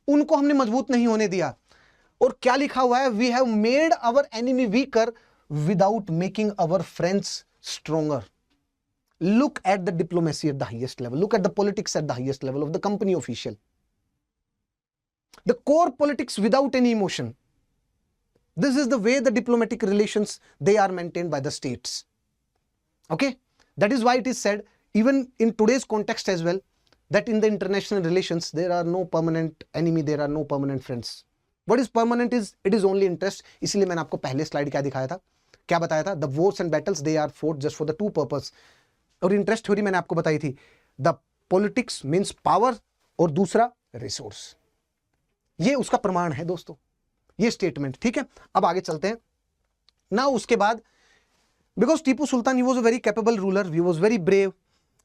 उनको हमने मजबूत नहीं होने दिया। और क्या लिखा हुआ है, we have made our enemy weaker without making our friends stronger. Look at the diplomacy at the highest level. Look at the politics at the highest level of the company official. The core politics without any emotion. This is the way the diplomatic relations they are maintained by the states. Okay? That is why it is said, even in today's context as well, that in the international relations there are no permanent enemy, there are no permanent friends. What is permanent is, it is only interest. इसलिए मैंने आपको पहले slide क्या दिखाया था, क्या बताया था, the wars and battles they are fought just for the two purpose. और इंटरेस्ट थ्योरी मैंने आपको बताई थी, द पॉलिटिक्स मीन्स पावर और दूसरा रिसोर्स। ये उसका प्रमाण है दोस्तों, ये स्टेटमेंट। ठीक है, अब आगे चलते हैं ना। उसके बाद because Tipu Sultan he was a very capable ruler, he was very brave,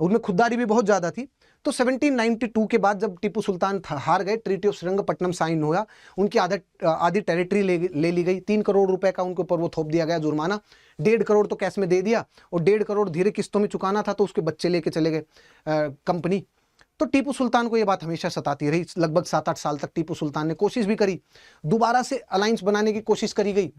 उनमें खुददारी भी बहुत ज्यादा थी। तो 1792 के बाद जब टीपू सुल्तान हार गए, ट्रीटी ऑफ श्रीरंगपट्टनम साइन हुआ, उनकी आधी टेरिटरी ले ली गई, 3 करोड़ रुपए का उनके ऊपर वो थोप दिया गया जुर्माना। 1.5 करोड़ तो कैश में दे दिया और 1.5 करोड़ धीरे किस्तों में चुकाना था, तो उसके बच्चे लेके चले गए कंपनी। तो टीपू सुल्तान को ये बात हमेशा सताती रही। लगभग 7-8 साल तक टीपू सुल्तान ने कोशिश भी करी, दोबारा से अलायंस बनाने की कोशिश करी गई,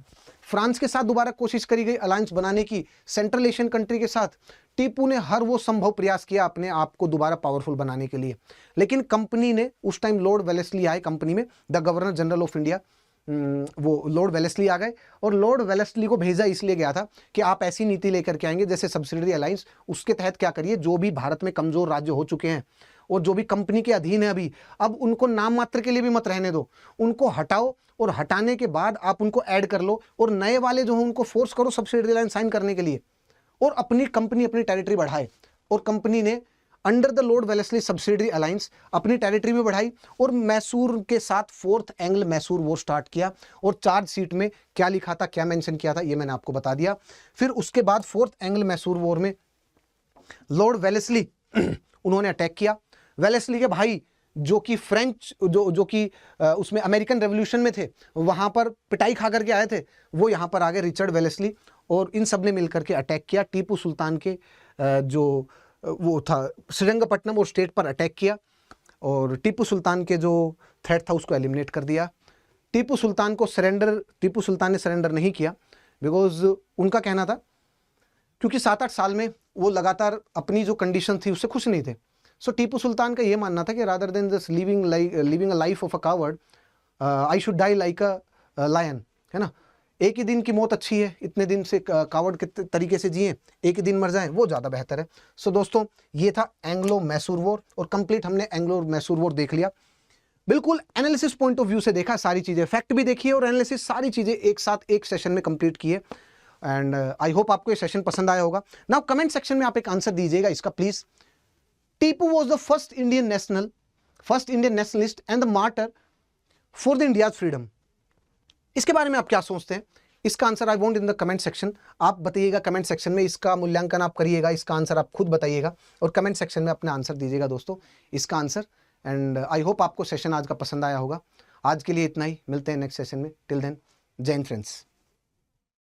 फ्रांस के साथ दोबारा कोशिश करी गई अलायंस बनाने की, सेंट्रल एशियन कंट्री के साथ। टीपू ने हर वो संभव प्रयास किया अपने आप को दोबारा पावरफुल बनाने के लिए, लेकिन कंपनी ने, उस टाइम लॉर्ड वेलेस्ली आए कंपनी में, the governor general of India, वो लॉर्ड वेलेस्ली आ गए। और लॉर्ड वेलेस्ली को भेजा इसलिए गया था कि आप ऐसी नीति लेकर के आएंगे जैसे सब्सिडरी अलायंस, उसके तहत क्या करिए, जो भी भारत में कमजोर राज्य हो चुके हैं और जो भी कंपनी के अधीन है अभी, अब उनको नाम मात्र के लिए भी मत रहने दो, उनको हटाओ और हटाने के बाद आप उनको ऐड कर लो और नए वाले जो हैं उनको फोर्स करो सब्सिडरी अलायंस साइन करने के लिए, और अपनी कंपनी अपनी टेरिटरी बढ़ाए। और कंपनी ने under the Lord Wellesley subsidiary alliance अपनी टेरिटरी में बढ़ाई और मैसूर के साथ 4th Anglo Mysore war start किया। और चार्जशीट में क्या लिखा था, क्या मेंशन किया था, ये मैंने आपको बता दिया। फिर उसके बाद 4th एंग्लो मैसूर वॉर में लॉर्ड वेलेस्ली उन्होंने अटैक किया। वेलेस्ली के भाई जो कि फ्रेंच जो कि उसमें अमेरिकन रेवोल्यूशन में थे, वहां पर पिटाई खा करके आए थे, वो यहाँ पर आ गए, रिचर्ड वेलेस्ली, और इन सब ने मिलकर के अटैक किया। टीपू सुल्तान के जो वो था श्रीरंगपट्टनम और स्टेट पर अटैक किया और टीपू सुल्तान के जो थ्रेट था उसको एलिमिनेट कर दिया। टीपू सुल्तान ने सरेंडर नहीं किया बिकॉज उनका कहना था, क्योंकि 7-8 साल में वो लगातार अपनी जो कंडीशन थी उससे खुश नहीं थे। सो टीपू सुल्तान का ये मानना था कि rather than just living a life of a coward, I should die like a lion, है ना। एक ही दिन की मौत अच्छी है, इतने दिन से कावर्ड के तरीके से जिए, एक ही दिन मर जाएं वो ज़्यादा बेहतर है। सो दोस्तों, ये था एंग्लो मैसूर वॉर, और कंप्लीट हमने एंग्लो मैसूर वॉर देख लिया। बिल्कुल एनालिसिस पॉइंट ऑफ व्यू से देखा, सारी चीज़ें, फैक्ट भी देखी है और एनालिसिस, सारी चीज़ें एक साथ एक सेशन में कंप्लीट की है। एंड आई होप आपको ये सेशन पसंद आया होगा। नाउ कमेंट सेक्शन में आप एक आंसर दीजिएगा इसका please. Tipu was the first Indian nationalist and the martyr for the India's freedom. इसके बारे में आप क्या सोचते हैं? इसका answer I want in the comment section. आप बताइएगा कमेंट सेक्शन में, इसका मूल्यांकन आप करिएगा, इसका आंसर आप खुद बताइएगा और कमेंट सेक्शन में अपना आंसर दीजिएगा दोस्तों, इसका आंसर। एंड आई होप आपको सेशन आज का पसंद आया होगा। आज के लिए इतना ही, मिलते हैं नेक्स्ट सेशन में। टिल देन, जय हिंद फ्रेंड्स।